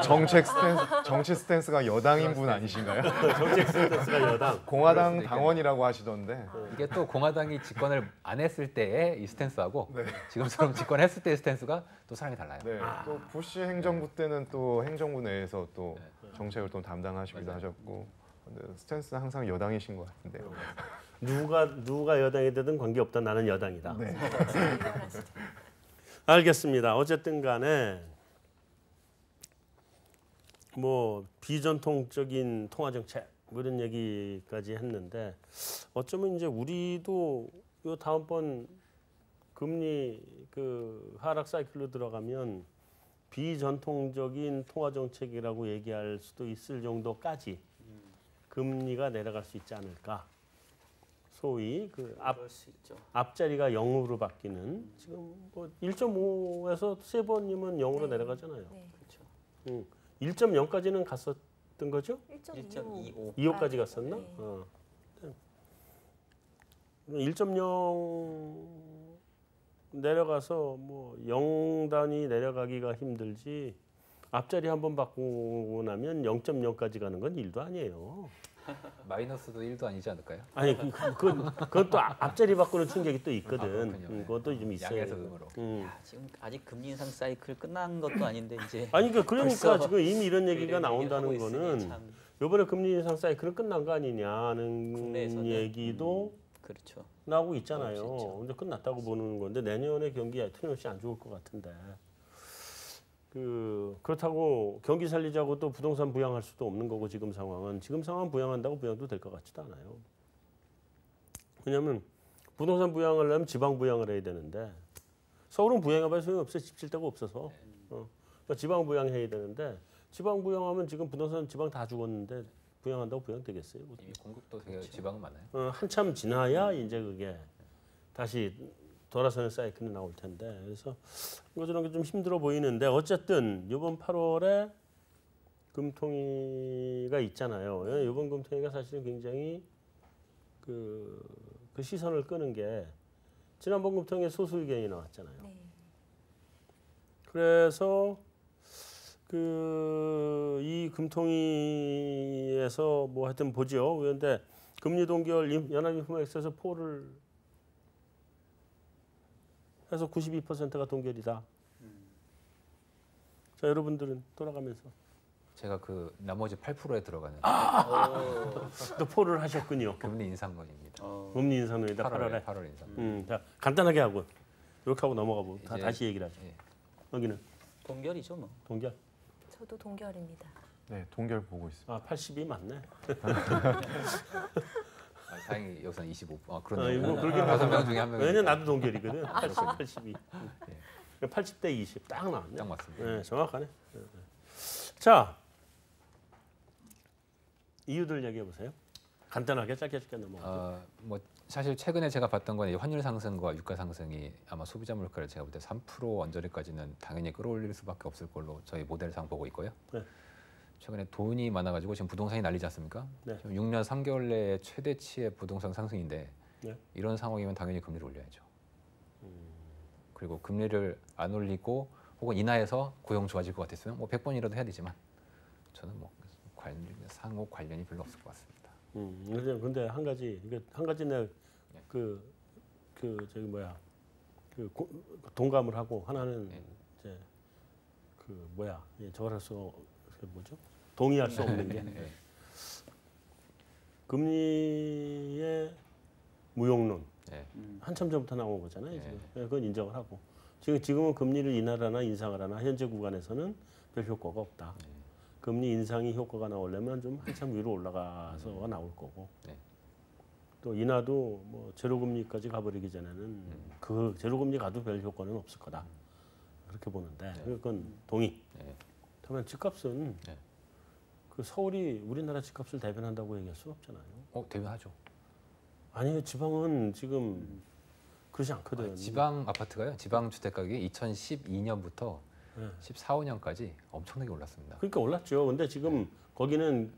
정치 스탠스가 여당인 분 아니신가요? 정책 스탠스가 여당. 공화당 당원이라고 하시던데. 이게 또 공화당이 집권을 안 했을 때의 이 스탠스하고 네. 지금처럼 집권했을 때의 스탠스가 또 사람이 달라요. 네. 또 부시 행정부 때는 또 행정부 내에서 또 정책을 또 담당하시기도 하셨고 근데 스탠스는 항상 여당이신 것 같은데요. 누가 여당이 되든 관계없다. 나는 여당이다. 네. 알겠습니다. 어쨌든 간에 뭐 비전통적인 통화 정책 뭐 이런 얘기까지 했는데 어쩌면 이제 우리도 요 다음번 금리 그 하락 사이클로 들어가면 비전통적인 통화 정책이라고 얘기할 수도 있을 정도까지 금리가 내려갈 수 있지 않을까. 소위 그 그럴 수 있죠. 앞자리가 0으로 바뀌는 지금 뭐 1.5에서 3번이면 0으로 내려가잖아요. 네. 그렇죠. 1.0까지는 갔었던 거죠? 1.25. 2호까지 갔었나? 네. 1.0 내려가서 뭐 0단위 내려가기가 힘들지 앞자리 한번 바꾸고 나면 0.0까지 가는 건 일도 아니에요. 마이너스도 1도 아니지 않을까요? 아니 그건 또 앞자리 바꾸는 충격이 또 있거든. 그렇군요. 그것도 좀 있어요. 양에서 음으로. 지금 아직 금리 인상 사이클 끝난 것도 아닌데 이제 아니 그러니까 벌써 지금 이미 이런 얘기가 이런 나온다는 얘기를 하고 거는 있으니 참 이번에 금리 인상 사이클은 끝난 거 아니냐는 국내에서는, 얘기도 그렇죠. 나오고 있잖아요. 나올 수 있죠. 근데 끝났다고 보는 건데 내년에 경기 틀림없이 안 좋을 것 같은데. 그렇다고 경기 살리자고 또 부동산 부양할 수도 없는 거고 지금 상황은 부양한다고 부양도 될 것 같지도 않아요. 왜냐하면 부동산 부양을 하려면 지방 부양을 해야 되는데 서울은 부양해봐야 소용없어요. 집 질 데가 없어서. 그러니까 지방 부양해야 되는데 지방 부양하면 지금 부동산 지방 다 죽었는데 부양한다고 부양되겠어요? 이미 공급도 되게 지방은 많아요. 한참 지나야 이제 그게 다시 돌아서는 사이클이 나올 텐데 그래서 이거 게 좀 힘들어 보이는데 어쨌든 이번 8월에 금통위가 있잖아요. 이번 금통위가 사실은 굉장히 그 시선을 끄는 게 지난번 금통위에 소수 의견이 나왔잖아요. 네. 그래서 이 금통위에서 뭐 하여튼 보죠. 그런데 금리 동결 연합인플레엑스에서 4를 해서 92%가 동결이다. 자, 여러분들은 돌아가면서 제가 그 나머지 8%에 들어가는 또 4를 하셨군요. 금리 인상론입니다. 금리 인상론이다. 8월에. 8월 인상. 자, 간단하게 하고 이렇게 하고 넘어가 보고 이제- 다시 얘기를 하죠. 예. 여기는 동결이죠 뭐. 동결. 저도 동결입니다. 네, 동결 보고 있습니다. 아, 80이 맞네. 다행히 여기서는 25. 뭐 그러네요. 그렇게 5명 중에 한 명. 왜냐면 나도 동결이거든. 82. 80대 20 딱 나왔네. 딱 맞습니다. 네, 정확하네. 자, 이유들 얘기해 보세요. 간단하게 짧게 넘어가죠. 뭐 사실 최근에 제가 봤던 건 환율 상승과 유가 상승이 아마 소비자 물가를 제가 볼 때 3% 언저리까지는 당연히 끌어올릴 수밖에 없을 걸로 저희 모델상 보고 있고요. 네. 최근에 돈이 많아가지고 지금 부동산이 난리지 않습니까? 네. 지금 6년 3개월 내에 최대치의 부동산 상승인데 네. 이런 상황이면 당연히 금리를 올려야죠. 그리고 금리를 안 올리고 혹은 인하해서 고용 좋아질 것 같았으면 뭐 100번이라도 해야 되지만 저는 뭐 상호 관련이 별로 없을 것 같습니다. 근데 한 가지 내가 저기 뭐야 동감을 하고 하나는 이제 저걸 할 수 뭐죠? 동의할 수 없는 게 금리의 무용론. 한참 전부터 나온 거잖아요. 지금. 그건 인정을 하고 지금은 금리를 인하하나 인상을 하나 현재 구간에서는 별 효과가 없다. 금리 인상이 효과가 나오려면 좀 한참 위로 올라가서 나올 거고 또 인하도 뭐 제로금리까지 가버리기 전에는 그 제로금리 가도 별 효과는 없을 거다. 그렇게 보는데 그건 동의. 다만 집값은 그 서울이 우리나라 집값을 대변한다고 얘기할 수는 없잖아요. 대변하죠. 아니요, 지방은 지금 그러지 않거든. 지방 아파트가요. 지방 주택 가격이 2012년부터 14, 15년까지 엄청나게 올랐습니다. 그러니까 올랐죠. 근데 지금 거기는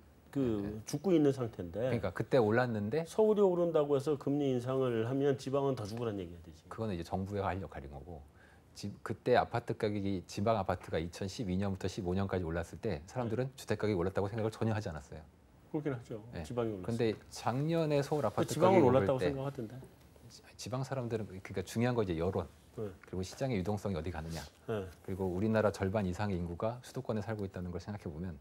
죽고 있는 상태인데. 그러니까 그때 올랐는데 서울이 오른다고 해서 금리 인상을 하면 지방은 더 죽으란 얘기가 되지. 그거는 이제 정부가 할 역할인 거고. 그때 아파트 가격이 지방 아파트가 2012년부터 15년까지 올랐을 때 사람들은 주택 가격이 올랐다고 생각을 전혀 하지 않았어요. 그렇긴 하죠. 지방이 올랐어. 근데 작년에 서울 아파트 지방은 가격이 올랐다고 오를 때 생각하던데. 지방 사람들은 그러니까 중요한 거 이제 여론 그리고 시장의 유동성이 어디 가느냐 그리고 우리나라 절반 이상의 인구가 수도권에 살고 있다는 걸 생각해 보면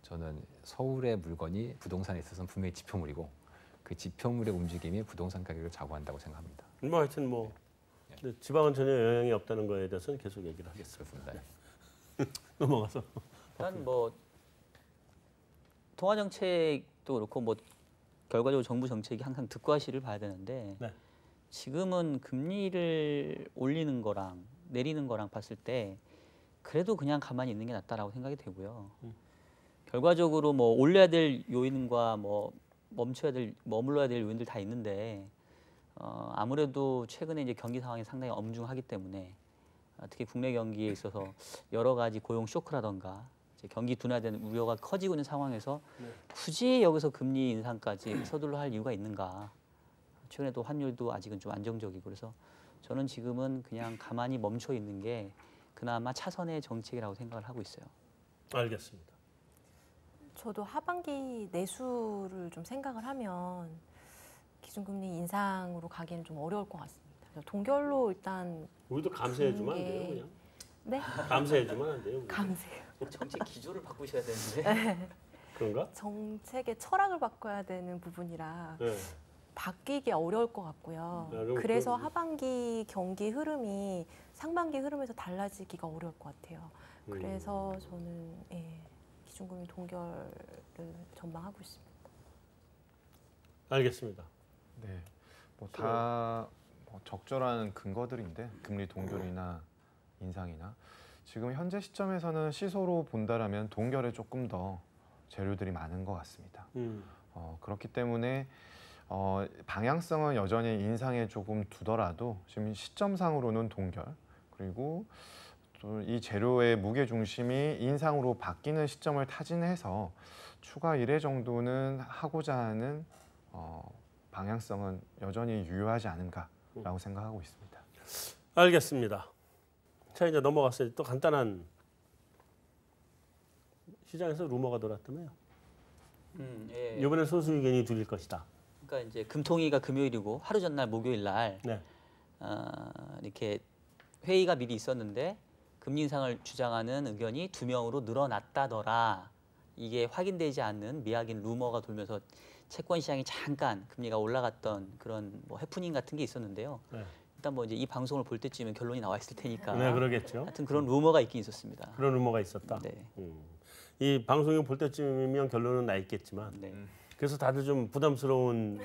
저는 서울의 물건이 부동산에 있어서는 분명히 지표물이고 그 지표물의 움직임이 부동산 가격을 좌우한다고 생각합니다. 뭐 하여튼 근데 지방은 전혀 영향이 없다는 거에 대해서는 계속 얘기를 하겠습니다. 넘어가서 일단 뭐 통화 정책도 그렇고 뭐 결과적으로 정부 정책이 항상 득과 실을 봐야 되는데 지금은 금리를 올리는 거랑 내리는 거랑 봤을 때 그래도 그냥 가만히 있는 게 낫다라고 생각이 되고요. 결과적으로 뭐 올려야 될 요인과 뭐 머물러야 될 요인들 다 있는데 아무래도 최근에 이제 경기 상황이 상당히 엄중하기 때문에 특히 국내 경기에 있어서 여러 가지 고용 쇼크라던가 이제 경기 둔화되는 우려가 커지고 있는 상황에서 굳이 여기서 금리 인상까지 서둘러 할 이유가 있는가? 최근에 또 환율도 아직은 좀 안정적이고 그래서 저는 지금은 그냥 가만히 멈춰 있는 게 그나마 차선의 정책이라고 생각을 하고 있어요. 알겠습니다. 저도 하반기 내수를 좀 생각을 하면 기준금리 인상으로 가기에는 좀 어려울 것 같습니다. 그래서 동결로 일단 우리도 감세해주면 안 돼요, 그냥? 네? 감세해주면 안 돼요. 감세요. 정책 기조를 바꾸셔야 되는데. 그런가? 정책의 철학을 바꿔야 되는 부분이라 네. 바뀌기 어려울 것 같고요. 그럼 그래서 하반기 경기 흐름이 상반기 흐름에서 달라지기가 어려울 것 같아요. 그래서 저는 기준금리 동결을 전망하고 있습니다. 알겠습니다. 네, 다 적절한 근거들인데 금리 동결이나 인상이나 지금 현재 시점에서는 시소로 본다라면 동결에 조금 더 재료들이 많은 것 같습니다. 그렇기 때문에 방향성은 여전히 인상에 조금 두더라도 지금 시점상으로는 동결 그리고 또 이 재료의 무게 중심이 인상으로 바뀌는 시점을 타진해서 추가 1회 정도는 하고자 하는 방향성은 여전히 유효하지 않은가라고 생각하고 있습니다. 알겠습니다. 자, 이제 넘어갔어요. 또 간단한 시장에서 루머가 돌았다며요. 예. 이번에 소수 의견이 둘일 것이다. 그러니까 이제 금통위가 금요일이고 하루 전날 목요일 날 네. 이렇게 회의가 미리 있었는데 금리 인상을 주장하는 의견이 2명으로 늘어났다더라. 이게 확인되지 않는 미확인 루머가 돌면서 채권 시장이 잠깐 금리가 올라갔던 그런 뭐 해프닝 같은 게 있었는데요. 네. 일단 뭐 이제 이 방송을 볼 때쯤엔 결론이 나와 있을 테니까. 네, 그러겠죠. 하여튼 그런 루머가 있긴 있었습니다. 그런 루머가 있었다. 네. 이 방송을 볼 때쯤이면 결론은 나 있겠지만 네. 그래서 다들 좀 부담스러운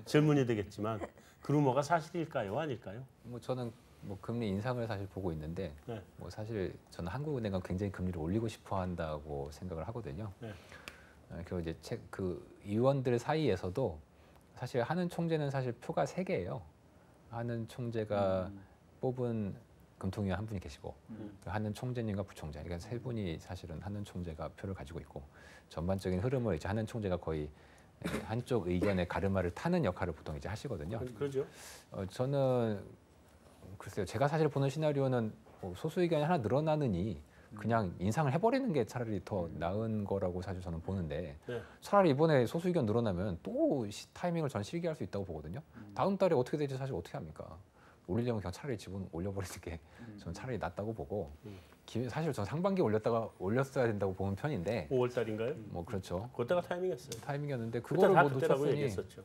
질문이 되겠지만 그 루머가 사실일까요, 아닐까요? 뭐 저는 뭐 금리 인상을 사실 보고 있는데 네. 뭐 사실 저는 한국은행은 굉장히 금리를 올리고 싶어 한다고 생각을 하거든요. 네. 그리고 이제 그 의원들 사이에서도 사실 하는 총재는 사실 표가 3개예요. 하는 총재가 뽑은 금통위원 한 분이 계시고 하는 총재님과 부총재, 그러니까 3분이 사실은 하는 총재가 표를 가지고 있고 전반적인 흐름을 이제 하는 총재가 거의 한쪽 의견의 가르마를 타는 역할을 보통 이제 하시거든요. 그렇죠. 저는 글쎄요, 제가 사실 보는 시나리오는 뭐 소수 의견이 하나 늘어나느니 그냥 인상을 해버리는 게 차라리 더 나은 거라고 사실 저는 보는데 네. 차라리 이번에 소수 의견 늘어나면 또 타이밍을 전 실기할 수 있다고 보거든요. 다음 달에 어떻게 될지 사실 어떻게 합니까? 올리려면 그냥 차라리 지분 올려버리는 게 저는 차라리 낫다고 보고 사실 저는 상반기에 올렸어야 된다고 보는 편인데 5월 달인가요? 뭐 그렇죠. 그때가 타이밍이었어요. 타이밍이었는데 그때 그거를 다 못 그때라고 놓쳤으니 얘기했었죠.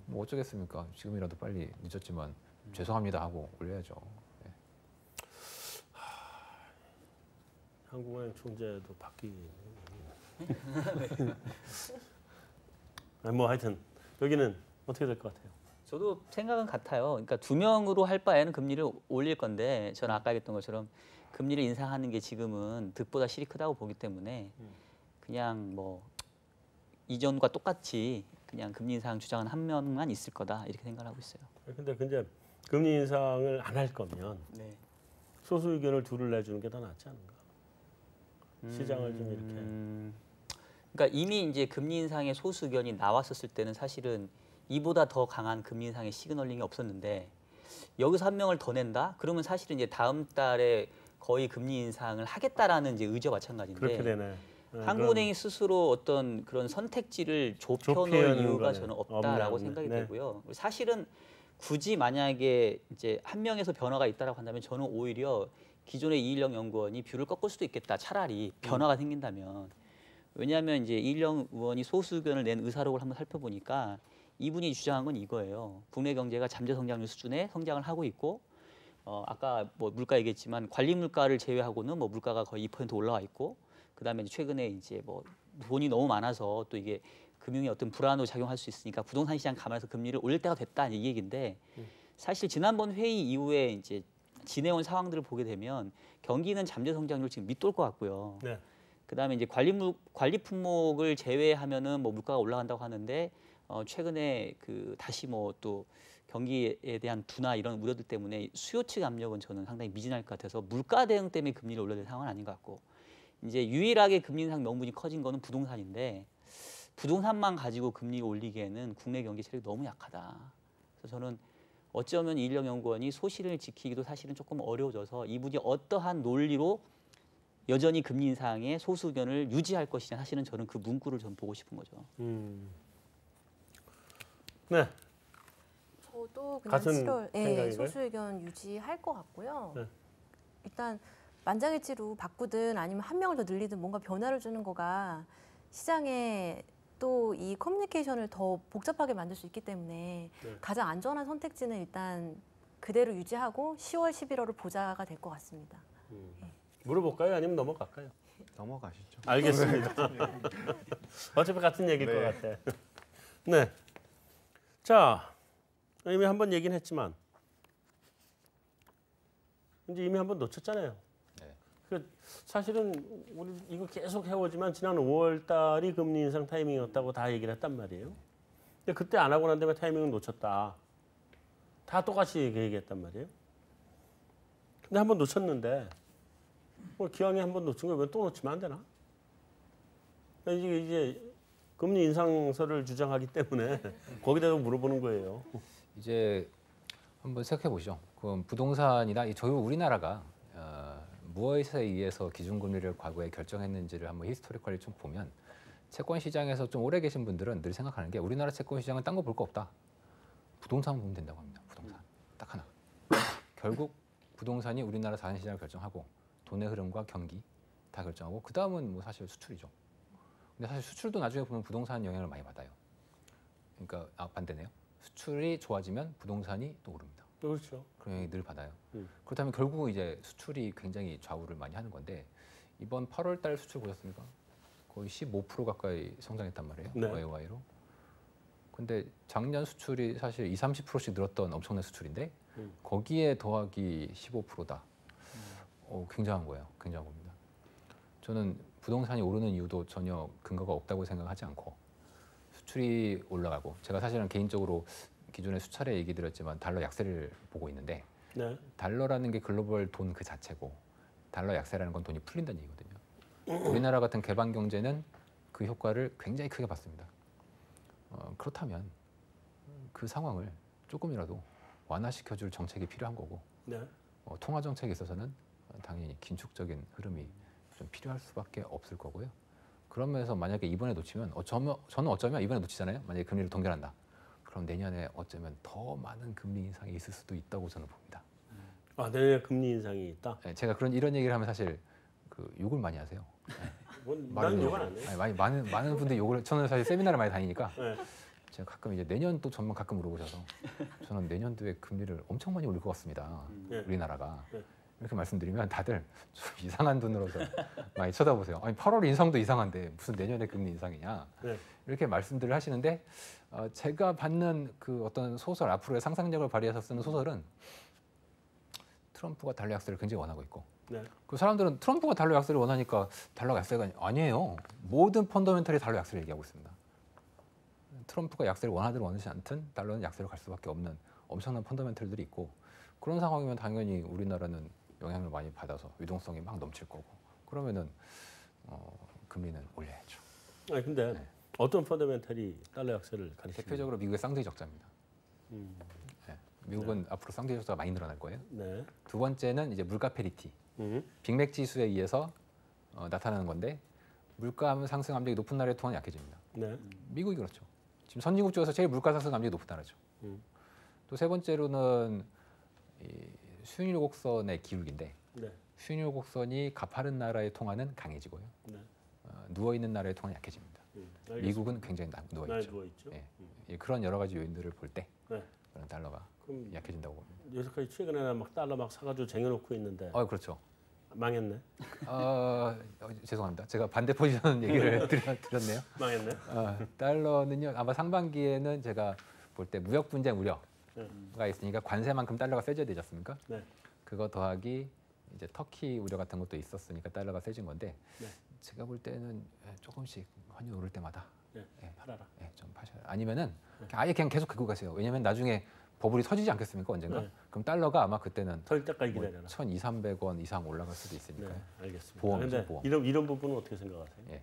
뭐 어쩌겠습니까? 지금이라도 빨리 늦었지만 죄송합니다 하고 올려야죠. 네. 한국은행 총재도 바뀌. 뭐 하여튼 여기는 어떻게 될 것 같아요? 저도 생각은 같아요. 그러니까 2명으로 할 바에는 금리를 올릴 건데 저는 아까 얘기했던 것처럼 금리를 인상하는 게 지금은 득보다 실이 크다고 보기 때문에 그냥 뭐 이전과 똑같이 그냥 금리 인상 주장은 한 명만 있을 거다 이렇게 생각하고 있어요. 근데 금리 인상을 안 할 거면 네. 소수 의견을 둘을 내주는 게 더 낫지 않은가? 시장을 좀 이렇게. 그러니까 이미 이제 금리 인상의 소수 의견이 나왔었을 때는 사실은 이보다 더 강한 금리 인상의 시그널링이 없었는데 여기서 한 명을 더 낸다? 그러면 사실은 이제 다음 달에 거의 금리 인상을 하겠다라는 이제 의지와 마찬가지인데 그렇게 되네. 한국은행이 스스로 어떤 그런 선택지를 좁혀놓을 좁혀놓은 이유가 거네. 저는 없다라고 없네. 생각이 네. 되고요. 사실은 굳이 만약에 이제 한 명에서 변화가 있다라고 한다면 저는 오히려 기존의 이일영 연구원이 뷰를 꺾을 수도 있겠다. 차라리 변화가 생긴다면. 왜냐하면 이제 이일영 의원이 소수 의견을 낸 의사록을 한번 살펴보니까 이분이 주장한 건 이거예요. 국내 경제가 잠재 성장률 수준의 성장을 하고 있고 아까 뭐 물가 얘기했지만 관리 물가를 제외하고는 뭐 물가가 거의 2% 올라와 있고 그다음에 최근에 이제 뭐 돈이 너무 많아서 또 이게 금융의 어떤 불안으로 작용할 수 있으니까 부동산 시장 감안해서 금리를 올릴 때가 됐다 이 얘기인데 사실 지난번 회의 이후에 이제 지내온 상황들을 보게 되면 경기는 잠재 성장률 지금 밑돌 것 같고요. 네. 그다음에 이제 관리 품목을 제외하면은 뭐 물가가 올라간다고 하는데 최근에 그 다시 뭐 또 경기에 대한 둔화 이런 우려들 때문에 수요 측 압력은 저는 상당히 미진할 것 같아서 물가 대응 때문에 금리를 올려야 될 상황은 아닌 것 같고 이제 유일하게 금리 인상 명분이 커진 거는 부동산인데 부동산만 가지고 금리를 올리기에는 국내 경기 체력이 너무 약하다. 그래서 저는 어쩌면 이일영 연구원이 소신을 지키기도 사실은 조금 어려워져서 이분이 어떠한 논리로 여전히 금리 인상의 소수 의견을 유지할 것이냐 사실은 저는 그 문구를 좀 보고 싶은 거죠. 네. 저도 그냥 같은 7월 생각인가요? 소수 의견 유지할 것 같고요. 네. 일단 만장일치로 바꾸든 아니면 한 명을 더 늘리든 뭔가 변화를 주는 거가 시장에 또 이 커뮤니케이션을 더 복잡하게 만들 수 있기 때문에 네. 가장 안전한 선택지는 일단 그대로 유지하고 10월, 11월을 보자가 될 것 같습니다. 물어볼까요? 아니면 넘어갈까요? 넘어가시죠. 알겠습니다. 어차피 같은 얘기일 것 같아. 네. 자, 이미 한번 얘기는 했지만 이제 이미 한번 놓쳤잖아요. 네. 그 사실은 우리 이거 계속 해오지만 지난 5월 달이 금리 인상 타이밍이었다고 다 얘기를 했단 말이에요. 근데 그때 안 하고 난 다음에 타이밍을 놓쳤다. 다 똑같이 얘기했단 말이에요. 근데 한번 놓쳤는데 뭐 기왕에 한번 놓친 거 왜 또 놓치면 안 되나? 이제 금리 인상설을 주장하기 때문에 거기다가 물어보는 거예요. 이제 한번 생각해 보시죠. 그럼 부동산이나 저희 우리나라가 무엇에 의해서 기준금리를 과거에 결정했는지를 한번 히스토리컬리 좀 보면 채권 시장에서 좀 오래 계신 분들은 늘 생각하는 게 우리나라 채권 시장은 딴 거 볼 거 없다. 부동산 보면 된다고 합니다. 부동산 딱 하나. 결국 부동산이 우리나라 자산 시장을 결정하고 돈의 흐름과 경기 다 결정하고 그 다음은 뭐 사실 수출이죠. 근데 사실 수출도 나중에 보면 부동산 영향을 많이 받아요. 그러니까 반대네요. 수출이 좋아지면 부동산이 또 오릅니다. 그렇죠. 그런 영향이 늘 받아요. 그렇다면 결국 이제 수출이 굉장히 좌우를 많이 하는 건데 이번 8월 달 수출 보셨습니까? 거의 15% 가까이 성장했단 말이에요. 네. YOY로. 근데 작년 수출이 사실 20-30%씩 늘었던 엄청난 수출인데 거기에 더하기 15%다. 굉장한 거예요. 굉장한 겁니다. 저는 부동산이 오르는 이유도 전혀 근거가 없다고 생각하지 않고 수출이 올라가고 제가 사실은 개인적으로 기존에 수차례 얘기 드렸지만 달러 약세를 보고 있는데 네. 달러라는 게 글로벌 돈 그 자체고 달러 약세라는 건 돈이 풀린다는 얘기거든요. 우리나라 같은 개방 경제는 그 효과를 굉장히 크게 받습니다. 그렇다면 그 상황을 조금이라도 완화시켜줄 정책이 필요한 거고 네. 통화 정책에 있어서는 당연히 긴축적인 흐름이 좀 필요할 수밖에 없을 거고요. 그런 면에서 만약에 이번에 놓치면 저는 어쩌면 이번에 놓치잖아요. 만약에 금리를 동결한다. 그럼 내년에 어쩌면 더 많은 금리 인상이 있을 수도 있다고 저는 봅니다. 아, 내년에 금리 인상이 있다. 네, 제가 이런 얘기를 하면 사실 욕을 많이 하세요. 난 욕을 안 해. 아니, 많은 분들이 욕을 저는 사실 세미나를 많이 다니니까 네. 제가 가끔 이제 내년 또 전망 가끔 물어보셔서 저는 내년도에 금리를 엄청 많이 올릴 것 같습니다. 네. 우리나라가 네. 이렇게 말씀드리면 다들 좀 이상한 눈으로 많이 쳐다보세요. 아니 8월 인상도 이상한데 무슨 내년에 금리 인상이냐 네. 이렇게 말씀들을 하시는데 제가 받는 그 어떤 소설 앞으로의 상상력을 발휘해서 쓰는 소설은 트럼프가 달러 약세를 굉장히 원하고 있고 네. 그 사람들은 트럼프가 달러 약세를 원하니까 달러 약세가 아니에요. 모든 펀더멘털이 달러 약세를 얘기하고 있습니다. 트럼프가 약세를 원하든 원하지 않든 달러는 약세로 갈 수밖에 없는 엄청난 펀더멘털들이 있고 그런 상황이면 당연히 우리나라는 영향을 많이 받아서 유동성이 막 넘칠 거고 그러면은 금리는 올려야죠. 아니 근데 네. 어떤 펀더멘털이 달러 약세를 가리킵니까? 대표적으로 미국의 쌍둥이 적자입니다. 네. 미국은 앞으로 쌍둥이 적자가 많이 늘어날 거예요. 네. 두 번째는 이제 물가 페리티. 빅맥 지수에 의해서 나타나는 건데 물가 상승 압력이 높은 나라의 통화는 약해집니다. 네. 미국이 그렇죠. 지금 선진국 중에서 제일 물가 상승 압력이 높은 나라죠. 또 세 번째로는 이 수익률 곡선의 기울기인데 네. 수익률 곡선이 가파른 나라의 통화는 강해지고요. 네. 누워 있는 나라의 통화는 약해집니다. 미국은 굉장히 누워 날 있죠. 누워 있죠. 예, 그런 여러 가지 요인들을 볼 때 네. 그런 달러가 그럼 약해진다고 봅니다. 여태까지 최근에는 막 달러 막 사가지고 쟁여놓고 있는데 그렇죠. 망했네. 죄송합니다. 제가 반대 포지션 얘기를 드렸네요. 망했네. 달러는요 아마 상반기에는 제가 볼 때 무역 분쟁 우려가 있으니까 관세만큼 달러가 세져야 되지 않습니까? 네. 그거 더하기 이제 터키 우려 같은 것도 있었으니까 달러가 세진 건데 네. 제가 볼 때는 조금씩 환율 오를 때마다 네. 팔아라. 좀 파셔야 아니면은 아예 그냥 계속 갖고 가세요. 왜냐하면 나중에 버블이 터지지 않겠습니까 언젠가? 네. 그럼 달러가 아마 그때는 털 때까지 기다려라. 1,200~300원 이상 올라갈 수도 네, 있으니까요. 알겠습니다. 보험이죠, 근데 보험. 이런 부분은 어떻게 생각하세요? 예.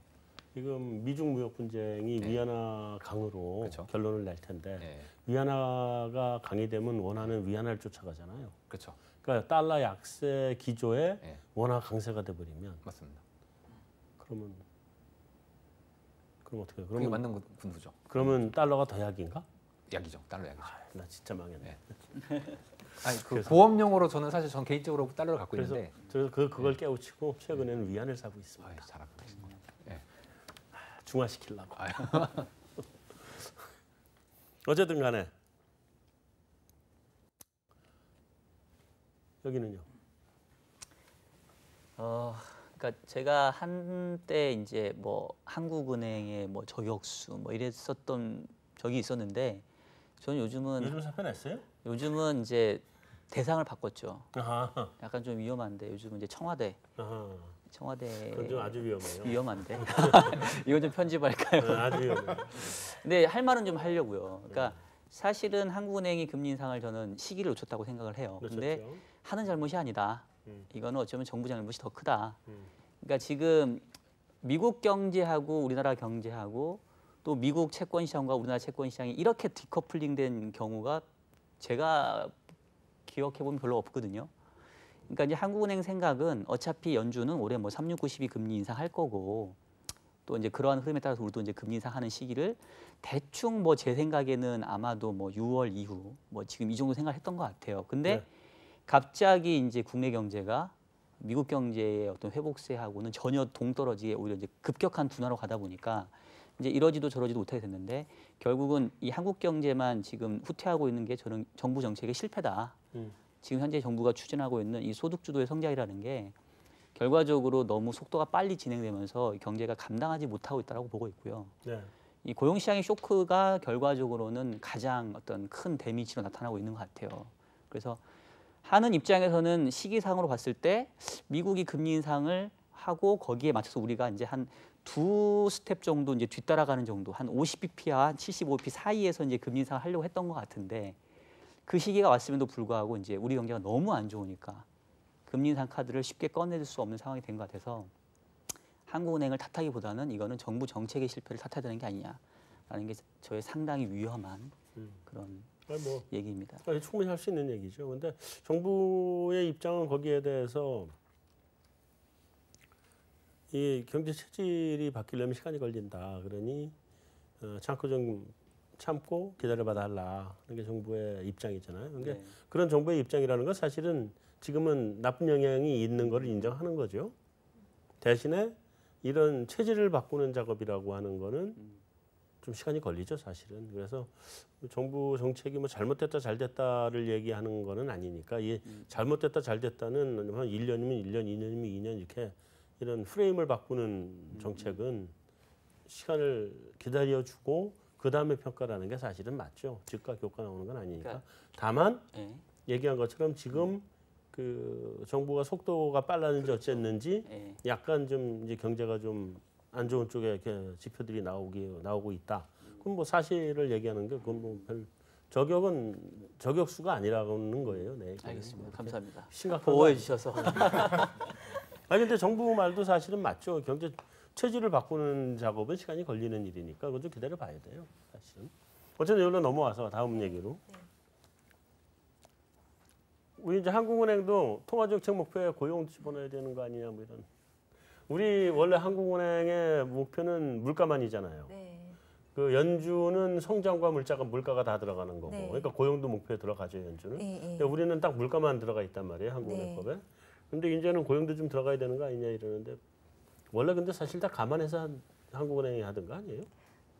지금 미중 무역 분쟁이 위안화 강으로 그렇죠. 결론을 낼 텐데 예. 위안화가 강해되면 원화는 위안화를 쫓아가잖아요. 그렇죠. 그러니까 달러 약세 기조에 예. 원화 강세가 돼 버리면 맞습니다. 그럼 어떻게 해요? 그게 맞는 군부죠. 그러면 달러가 더 약인가? 약이죠. 달러 약이죠. 나 진짜 망했네. 아니 그 보험용으로 저는 개인적으로 달러를 갖고 그래서 있는데 그걸 깨우치고 최근에는 위안을 사고 있습니다. 잘하고 계신 거예요. 중화시키려고. 어쨌든 간에 여기는요. 그러니까 제가 한때 이제 뭐 한국은행의 뭐 저격수 뭐 이랬었던 적이 있었는데 저는 요즘 사표 냈어요? 요즘은 이제 대상을 바꿨죠. 아하. 약간 좀 위험한데 요즘은 이제 청와대 그건 좀 아주 위험해요. 위험한데 이거 좀 편집할까요? 아주 위험해요. 근데 할 말은 좀 하려고요. 그러니까 사실은 한국은행이 금리 인상을 저는 시기를 놓쳤다고 생각을 해요. 근데 놓쳤죠. 하는 잘못이 아니다. 이거는 어쩌면 정부 잘못이 더 크다. 그러니까 지금 미국 경제하고 우리나라 경제하고 또 미국 채권 시장과 우리나라 채권 시장이 이렇게 디커플링된 경우가 제가 기억해 보면 별로 없거든요. 그러니까 이제 한국은행 생각은 어차피 연준은 올해 뭐 369, 12 금리 인상할 거고 또 이제 그러한 흐름에 따라서 우리도 이제 금리 인상하는 시기를 대충 뭐 제 생각에는 아마도 뭐 6월 이후 뭐 지금 이 정도 생각했던 것 같아요. 근데 네. 갑자기 이제 국내 경제가 미국 경제의 어떤 회복세하고는 전혀 동떨어지게 오히려 이제 급격한 둔화로 가다 보니까 이제 이러지도 저러지도 못하게 됐는데 결국은 이 한국 경제만 지금 후퇴하고 있는 게 저는 정부 정책의 실패다. 지금 현재 정부가 추진하고 있는 이 소득주도의 성장이라는 게 결과적으로 너무 속도가 빨리 진행되면서 경제가 감당하지 못하고 있다고 보고 있고요. 네. 이 고용시장의 쇼크가 결과적으로는 가장 어떤 큰 데미지로 나타나고 있는 것 같아요. 그래서 하는 입장에서는 시기상으로 봤을 때 미국이 금리 인상을 하고 거기에 맞춰서 우리가 이제 한 두 스텝 정도 이제 뒤따라가는 정도, 한 50bp와 75bp 사이에서 이제 금리 인상을 하려고 했던 것 같은데 그 시기가 왔음에도 불구하고 이제 우리 경제가 너무 안 좋으니까 금리 인상 카드를 쉽게 꺼내줄 수 없는 상황이 된 것 같아서 한국은행을 탓하기보다는 이거는 정부 정책의 실패를 탓해야 되는 게 아니냐라는 게 저의 상당히 위험한 그런 뭐 얘기입니다. 충분히 할 수 있는 얘기죠. 그런데 정부의 입장은 거기에 대해서 이 경제 체질이 바뀌려면 시간이 걸린다. 그러니 참고 기다려봐 달라. 이게 정부의 입장이잖아요. 그러니까 네. 그런 정부의 입장이라는 건 사실은 지금은 나쁜 영향이 있는 걸 인정하는 거죠. 대신에 이런 체질을 바꾸는 작업이라고 하는 거는 좀 시간이 걸리죠, 사실은. 그래서 정부 정책이 뭐 잘못됐다 잘됐다를 얘기하는 거는 아니니까 이 잘못됐다 잘됐다는 한 1년이면 1년, 2년이면 2년 이렇게 이런 프레임을 바꾸는 정책은 시간을 기다려주고 그 다음에 평가라는 게 사실은 맞죠. 즉각 효과 나오는 건 아니니까. 그러니까, 다만 네. 얘기한 것처럼 지금 그 정부가 속도가 빨랐는지 어쨌는지 네. 약간 좀 이제 경제가 좀 안 좋은 쪽에 이렇게 지표들이 나오고 있다. 그럼 뭐 사실을 얘기하는 게 그건 뭐 별 저격수가 아니라는 거예요. 네. 알겠습니다. 감사합니다. 심각한 보호해 주셔서. 아니 근데 정부 말도 사실은 맞죠. 경제 체질을 바꾸는 작업은 시간이 걸리는 일이니까 그건 좀 기다려 봐야 돼요. 사실은. 어쨌든 여기로 넘어와서 다음 얘기로. 우리 이제 한국은행도 통화정책 목표에 고용 집어넣어야 되는 거 아니냐 뭐 이런. 우리 원래 한국은행의 목표는 물가만이잖아요. 네. 그 연준은 성장과 물가가 다 들어가는 거고. 네. 그러니까 고용도 목표에 들어가죠, 연준은. 네. 근데 우리는 딱 물가만 들어가 있단 말이에요, 한국은행법에. 근데 이제는 고용도 좀 들어가야 되는 거 아니냐 이러는데 원래 근데 사실 다 감안해서 한국은행이 하던 거 아니에요?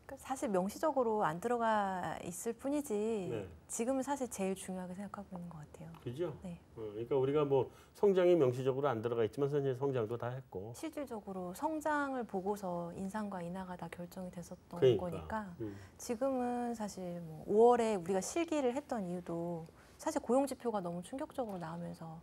그러니까 사실 명시적으로 안 들어가 있을 뿐이지 네. 지금은 사실 제일 중요하게 생각하고 있는 것 같아요. 그죠? 네. 그러니까 우리가 뭐 성장이 명시적으로 안 들어가 있지만 사실 성장도 다 했고. 실질적으로 성장을 보고서 인상과 인하가 다 결정이 됐었던 그러니까. 거니까 지금은 사실 뭐 5월에 우리가 실기를 했던 이유도 사실 고용 지표가 너무 충격적으로 나오면서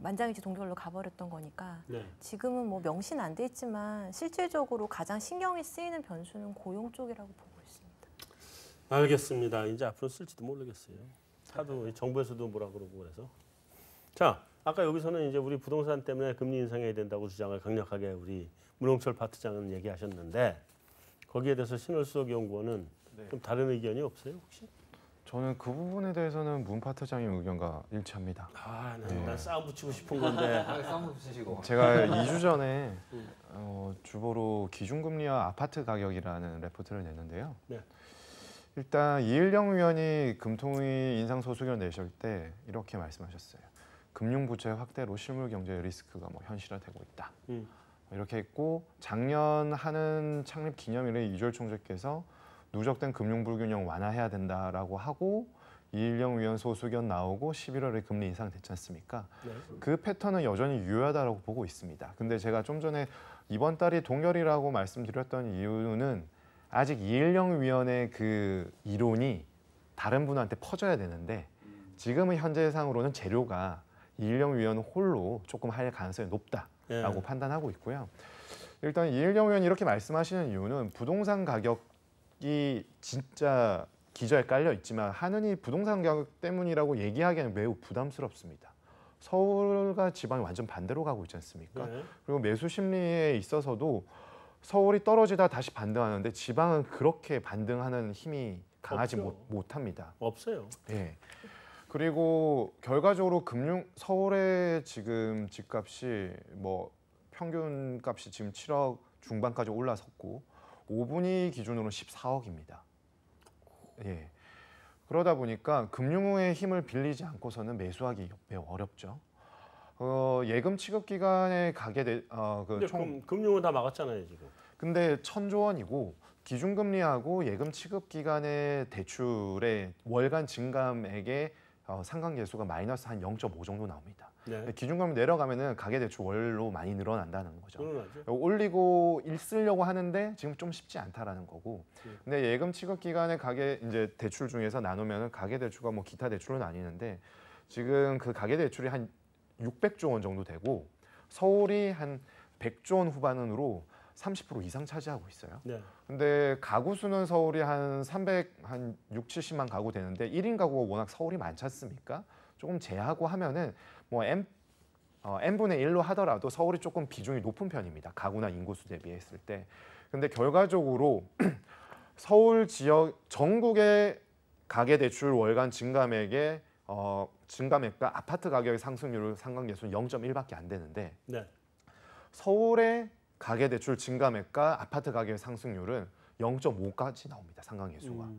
만장일치 동결로 가버렸던 거니까 네. 지금은 뭐 명시는 안 돼 있지만 실질적으로 가장 신경이 쓰이는 변수는 고용 쪽이라고 보고 있습니다. 알겠습니다. 이제 앞으로 쓸지도 모르겠어요. 하도 정부에서도 뭐라 그러고 그래서. 자, 아까 여기서는 이제 우리 부동산 때문에 금리 인상해야 된다고 주장을 강력하게 우리 문홍철 파트장은 얘기하셨는데 거기에 대해서 신월수석 연구원은 네. 좀 다른 의견이 없어요 혹시? 저는 그 부분에 대해서는 문 파트장님 의견과 일치합니다. 난 싸움 붙이고 싶은 건데. 싸움 붙이시고. 제가 2주 전에 주보로 기준금리와 아파트 가격이라는 레포트를 냈는데요. 네. 일단 이일영 위원이 금통위 인상소수견 내실 때 이렇게 말씀하셨어요. 금융부채 확대로 실물 경제 리스크가 뭐 현실화되고 있다. 이렇게 했고 작년 한은 창립 기념일에 이주열 총재께서 누적된 금융 불균형 완화해야 된다라고 하고 이일영 위원 소수견 나오고 11월에 금리 인상 됐지 않습니까? 네. 그 패턴은 여전히 유효하다고 보고 있습니다. 근데 제가 좀 전에 이번 달이 동결이라고 말씀드렸던 이유는 아직 이일영 위원의 그 이론이 다른 분한테 퍼져야 되는데 지금은 현재상으로는 재료가 이일영 위원 홀로 조금 할 가능성이 높다라고 판단하고 있고요. 일단 이일영 위원이 이렇게 말씀하시는 이유는 부동산 가격이 진짜 기저에 깔려 있지만 하느니 부동산 가격 때문이라고 얘기하기에는 매우 부담스럽습니다. 서울과 지방이 완전 반대로 가고 있지 않습니까? 네. 그리고 매수 심리에 있어서도 서울이 떨어지다 다시 반등하는데 지방은 그렇게 반등하는 힘이 강하지 못합니다. 없어요. 네. 그리고 결과적으로 서울의 지금 집값이 뭐 평균 값이 지금 7억 중반까지 올라섰고 5분위 기준으로는 14억입니다. 예. 그러다 보니까 금융의 힘을 빌리지 않고서는 매수하기 매우 어렵죠. 예금 취급 기간의 근데 금융은 다 막았잖아요 지금. 근데 1,000조 원이고 기준금리하고 예금 취급 기간의 대출의 월간 증감액의 상관계수가 마이너스 한 0.5 정도 나옵니다. 네. 기준금리 내려가면은 가계대출 월로 많이 늘어난다는 거죠. 늘어나죠. 올리고 쓰려고 하는데 지금 좀 쉽지 않다라는 거고. 근데 예금 취급 기간의 가계 이제 대출 중에서 나누면은 가계대출과 뭐 기타 대출로 나뉘는데 지금 그 가계대출이 한 600조 원 정도 되고 서울이 한 100조 원 후반으로 30% 이상 차지하고 있어요. 네. 근데 가구 수는 서울이 한 6, 70만 가구 되는데 1인 가구가 워낙 서울이 많지 않습니까? 조금 제하고 하면은 뭐 n분의 1로 하더라도 서울이 조금 비중이 높은 편입니다. 가구나 인구수 대비했을 때. 근데 결과적으로 서울 지역 전국의 가계 대출 월간 증감액의 증감액과 아파트 가격의 상승률 상관계수는 0.1밖에 안 되는데 네. 서울의 가계 대출 증감액과 아파트 가격의 상승률은 0.5까지 나옵니다. 상관계수가.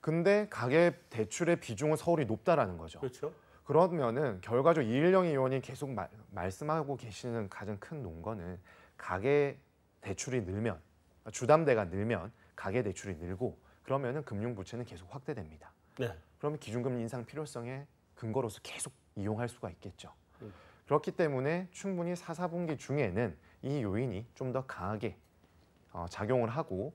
근데 가계 대출의 비중은 서울이 높다라는 거죠. 그렇죠. 그러면은 결과적으로 이일영 의원이 계속 말씀하고 계시는 가장 큰 논거는 가계 대출이 늘면 주담대가 늘면 가계 대출이 늘고 그러면은 금융 부채는 계속 확대됩니다. 네. 그러면 기준금리 인상 필요성의 근거로서 계속 이용할 수가 있겠죠. 그렇기 때문에 충분히 4, 4분기 중에는 이 요인이 좀 더 강하게 작용을 하고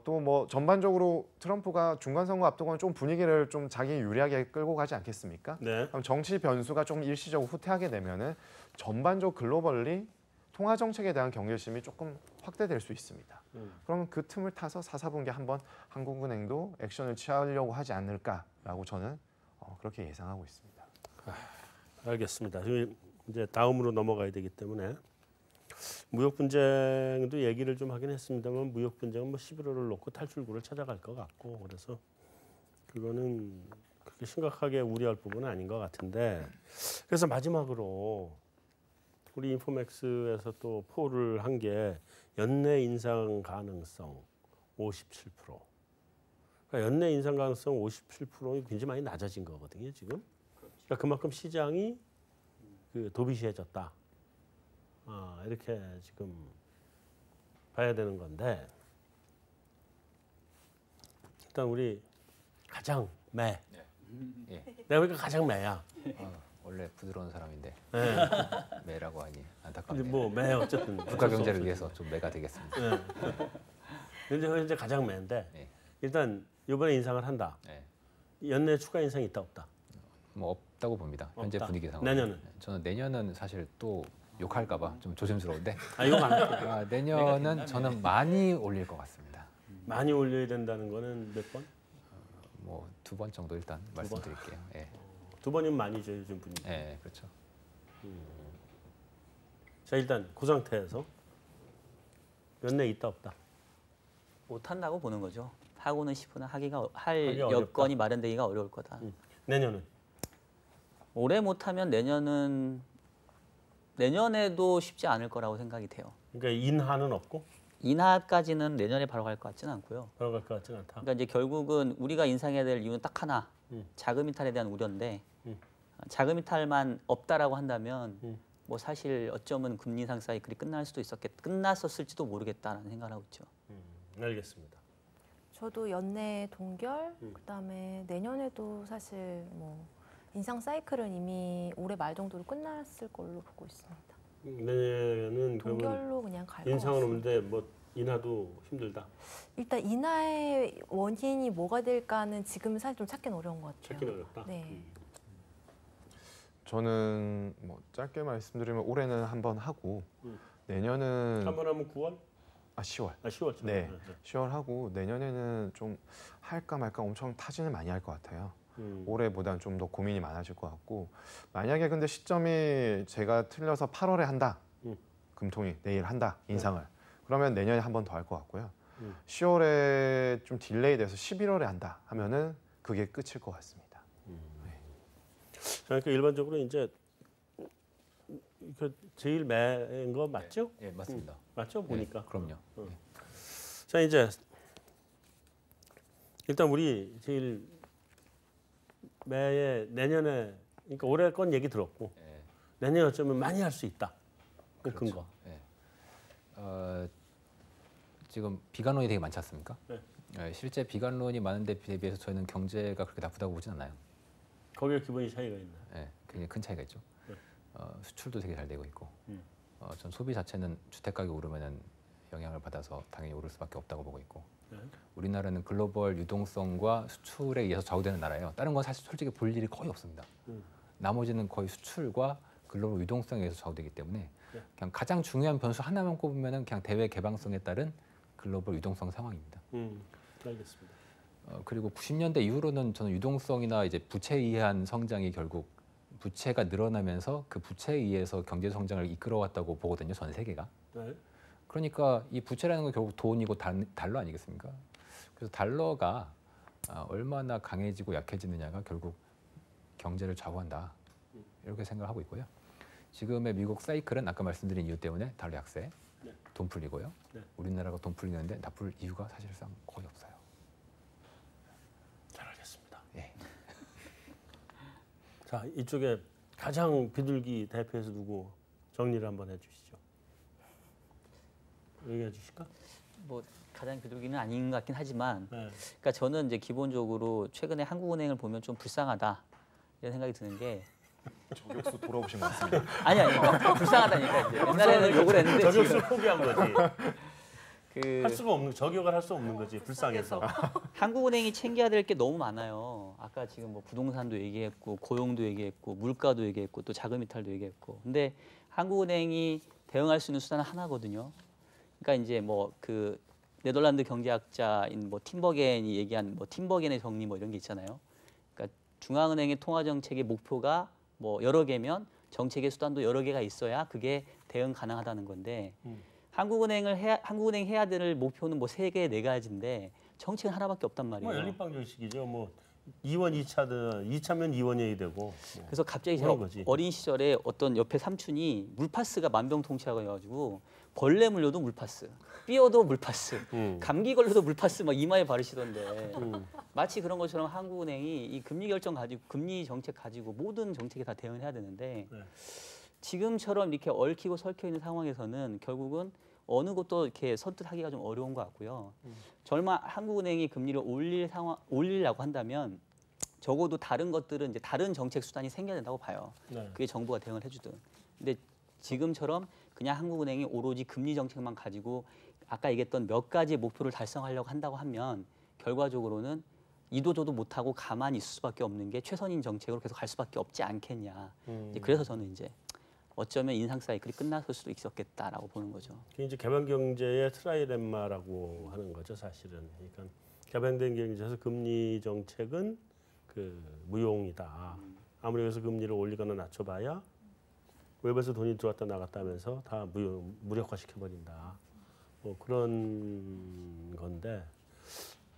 또 뭐 전반적으로 트럼프가 중간선거 앞두고는 좀 분위기를 좀 자기 유리하게 끌고 가지 않겠습니까? 네. 그럼 정치 변수가 좀 일시적으로 후퇴하게 되면은 전반적 글로벌리 통화 정책에 대한 경계심이 조금 확대될 수 있습니다. 그러면 그 틈을 타서 4, 4분기 한번 한국은행도 액션을 취하려고 하지 않을까라고 저는 그렇게 예상하고 있습니다. 알겠습니다. 이제 다음으로 넘어가야 되기 때문에 무역 분쟁도 얘기를 좀 하긴 했습니다만 무역 분쟁은 뭐 11월을 놓고 탈출구를 찾아갈 것 같고 그래서 그거는 그렇게 심각하게 우려할 부분은 아닌 것 같은데 그래서 마지막으로 우리 인포맥스에서 또 포를 한 게 연내 인상 가능성 57%. 그러니까 연내 인상 가능성 57%이 굉장히 많이 낮아진 거거든요 지금. 그러니까 그만큼 시장이 도비시해졌다. 이렇게 지금 봐야 되는 건데 일단 우리 가장 매. 예. 내가 보니까 가장 매야. 원래 부드러운 사람인데 네. 매라고 하니 근데 안타깝네요. 뭐 매 어쨌든 국가 경제를 위해서 좀 매가 되겠습니다. 네. 근데 현재 가장 매인데 네. 일단 이번에 인상을 한다. 네. 연내 추가 인상이 있다 없다. 뭐 없다고 봅니다. 현재 없다. 분위기상. 내년은? 저는 내년은 사실 또 욕할까봐 좀 조심스러운데 이거 안 할게요. 내년은 저는 많이 올릴 것 같습니다. 많이 올려야 된다는 거는 몇 번? 뭐 2번 정도 일단 말씀드릴게요. 예. 2번이면 많이죠 요즘 분위기. 예, 그렇죠. 자 일단 그 상태에서 연내 있다 없다. 못 한다고 보는 거죠. 하고는 싶으나 할 하기가 여건이 마련되기가 어려울 거다. 내년은 올해 못하면 내년에도 쉽지 않을 거라고 생각이 돼요. 그러니까 인하는 없고 인하까지는 내년에 바로 갈 것 같지는 않고요. 들어갈 것 같지는 않다. 그러니까 이제 결국은 우리가 인상해야 될 이유는 딱 하나, 자금 이탈에 대한 우려인데 자금 이탈만 없다라고 한다면 뭐 사실 어쩌면 금리 인상 사이클이 끝났었을지도 모르겠다라는 생각을 하고 있죠. 알겠습니다. 저도 연내 동결, 그다음에 내년에도 사실 뭐 인상 사이클은 이미 올해 말 정도로 끝났을 걸로 보고 있습니다. 내년은 그러면 동결로 그냥 갈 것 인상은 같습니다. 없는데 뭐 인하도 힘들다. 일단 인하의 원인이 뭐가 될까는 지금 사실 좀 찾기는 어려운 것 같아요. 찾기는 어렵다. 네. 저는 뭐 짧게 말씀드리면 올해는 한번 하고 내년은 한 번 하면 9월? 10월. 10월. 네, 10월 하고 내년에는 좀 할까 말까 엄청 타진을 많이 할 것 같아요. 올해보다는 좀 더 고민이 많아질 것 같고 만약에 근데 시점이 제가 틀려서 8월에 한다. 금통위 내일 한다. 인상을. 그러면 내년에 한 번 더 할 것 같고요. 10월에 좀 딜레이 돼서 11월에 한다 하면은 그게 끝일 것 같습니다. 그러니까 일반적으로 이제 그 제일 매인 거 맞죠? 예, 맞습니다. 맞죠? 보니까. 예, 그럼요. 자 이제 일단 우리 제일 매에 내년에 그러니까 올해 건 얘기 들었고 예. 내년에 어쩌면 많이 할 수 있다. 그 그렇죠. 근거. 예. 지금 비관론이 되게 많지 않습니까? 네. 예, 실제 비관론이 많은데 대비해서 저희는 경제가 그렇게 나쁘다고 보진 않아요. 거기에 기본이 차이가 있나요? 예, 굉장히 큰 차이가 있죠. 네. 수출도 되게 잘 되고 있고, 음. 전 소비 자체는 주택 가격 오르면은 영향을 받아서 당연히 오를 수밖에 없다고 보고 있고, 네. 우리나라는 글로벌 유동성과 수출에 의해서 좌우되는 나라예요. 다른 건 사실 솔직히 볼 일이 거의 없습니다. 나머지는 거의 수출과 글로벌 유동성에 의해서 좌우되기 때문에 네. 그냥 가장 중요한 변수 하나만 꼽으면은 그냥 대외 개방성에 따른 글로벌 유동성 상황입니다. 알겠습니다. 그리고 90년대 이후로는 저는 유동성이나 이제 부채에 의한 성장이 결국 부채가 늘어나면서 그 부채에 의해서 경제 성장을 이끌어왔다고 보거든요. 전 세계가. 네. 그러니까 이 부채라는 건 결국 돈이고 달러 아니겠습니까? 그래서 달러가 얼마나 강해지고 약해지느냐가 결국 경제를 좌우한다. 이렇게 생각하고 있고요. 지금의 미국 사이클은 아까 말씀드린 이유 때문에 달러 약세, 네. 돈 풀리고요. 네. 우리나라가 돈 풀리는데 나쁠 이유가 사실상 거의 없어요. 잘 알겠습니다. 예. 자 이쪽에 가장 비둘기 대표에서 누구 정리를 한번 해주시죠. 얘기해 주실까? 뭐 가장 비둘기는 아닌 것 같긴 하지만, 네. 그러니까 저는 이제 기본적으로 최근에 한국은행을 보면 좀 불쌍하다 이런 생각이 드는 게 저격수 돌아오신 것 같습니다. 아니 그러니까 불쌍하다니까 이제 옛날에는 욕을 했는데 저격수 지금 포기한 거지. 그 할 수가 없는 저격을 할 수 없는 거지 불쌍해서. 한국은행이 챙겨야 될 게 너무 많아요. 아까 지금 뭐 부동산도 얘기했고 고용도 얘기했고 물가도 얘기했고 또 자금 이탈도 얘기했고. 근데 한국은행이 대응할 수 있는 수단은 하나거든요. 그러니까 이제 뭐 그 네덜란드 경제학자인 뭐 팀버겐이 얘기한 뭐 팀버겐의 정리 뭐 이런 게 있잖아요. 그러니까 중앙은행의 통화 정책의 목표가 뭐 여러 개면 정책의 수단도 여러 개가 있어야 그게 대응 가능하다는 건데 한국은행 해야 될 목표는 뭐 3개, 4가지인데 정책은 하나밖에 없단 말이에요. 뭐 연립방정식이죠. 뭐 2원 2차든 2차면 2원이 되고. 뭐. 그래서 갑자기 그런 제가 거지. 어린 시절에 어떤 옆에 삼촌이 물파스가 만병통치약이어가지고 벌레 물려도 물파스, 삐어도 물파스, 감기 걸려도 물파스 막 이마에 바르시던데 마치 그런 것처럼 한국은행이 이 금리 결정 가지고 금리 정책 가지고 모든 정책에 다 대응을 해야 되는데 네. 지금처럼 이렇게 얽히고 설켜 있는 상황에서는 결국은 어느 것도 이렇게 선뜻하기가 좀 어려운 것 같고요. 절마 한국은행이 금리를 올리려고 한다면 적어도 다른 것들은 이제 다른 정책 수단이 생겨야 된다고 봐요. 네. 그게 정부가 대응을 해주든. 근데 지금처럼 그냥 한국은행이 오로지 금리 정책만 가지고 아까 얘기했던 몇 가지 목표를 달성하려고 한다고 하면 결과적으로는 이도저도 못하고 가만히 있을 수밖에 없는 게 최선인 정책으로 계속 갈 수밖에 없지 않겠냐. 이제 그래서 저는 이제 어쩌면 인상 사이클이 끝났을 수도 있었겠다라고 보는 거죠. 그게 이제 개방 경제의 트라이렘마라고 하는 거죠, 사실은. 그러니까 개방된 경제에서 금리 정책은 그 무용이다. 아무리 그래서 금리를 올리거나 낮춰봐야 외부에서 돈이 들어왔다 나갔다 하면서 다 무력화시켜 버린다. 뭐 그런 건데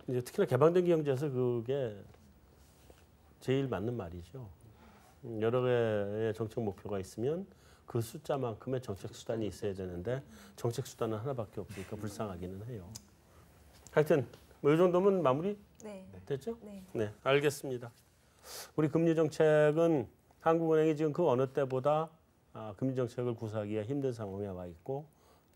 이제 특히나 개방된 경제에서 그게 제일 맞는 말이죠. 여러 개의 정책 목표가 있으면 그 숫자만큼의 정책 수단이 있어야 되는데 정책 수단은 하나밖에 없으니까 불쌍하기는 해요. 하여튼 뭐 이 정도면 마무리 네. 됐죠? 네. 네, 알겠습니다. 우리 금리 정책은 한국은행이 지금 그 어느 때보다 금리 정책을 구사하기가 힘든 상황에 와 있고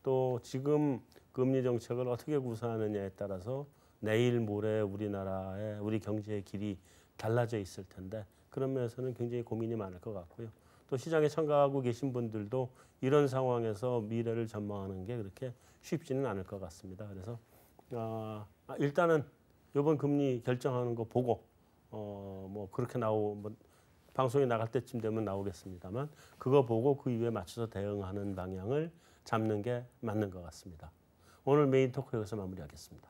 또 지금 금리 정책을 어떻게 구사하느냐에 따라서 내일 모레 우리나라의 우리 경제의 길이 달라져 있을 텐데 그런 면에서는 굉장히 고민이 많을 것 같고요. 또 시장에 참가하고 계신 분들도 이런 상황에서 미래를 전망하는 게 그렇게 쉽지는 않을 것 같습니다. 그래서 일단은 이번 금리 결정하는 거 보고 뭐 그렇게 뭐 방송이 나갈 때쯤 되면 나오겠습니다만 그거 보고 그 이후에 맞춰서 대응하는 방향을 잡는 게 맞는 것 같습니다. 오늘 메인 토크 여기서 마무리하겠습니다.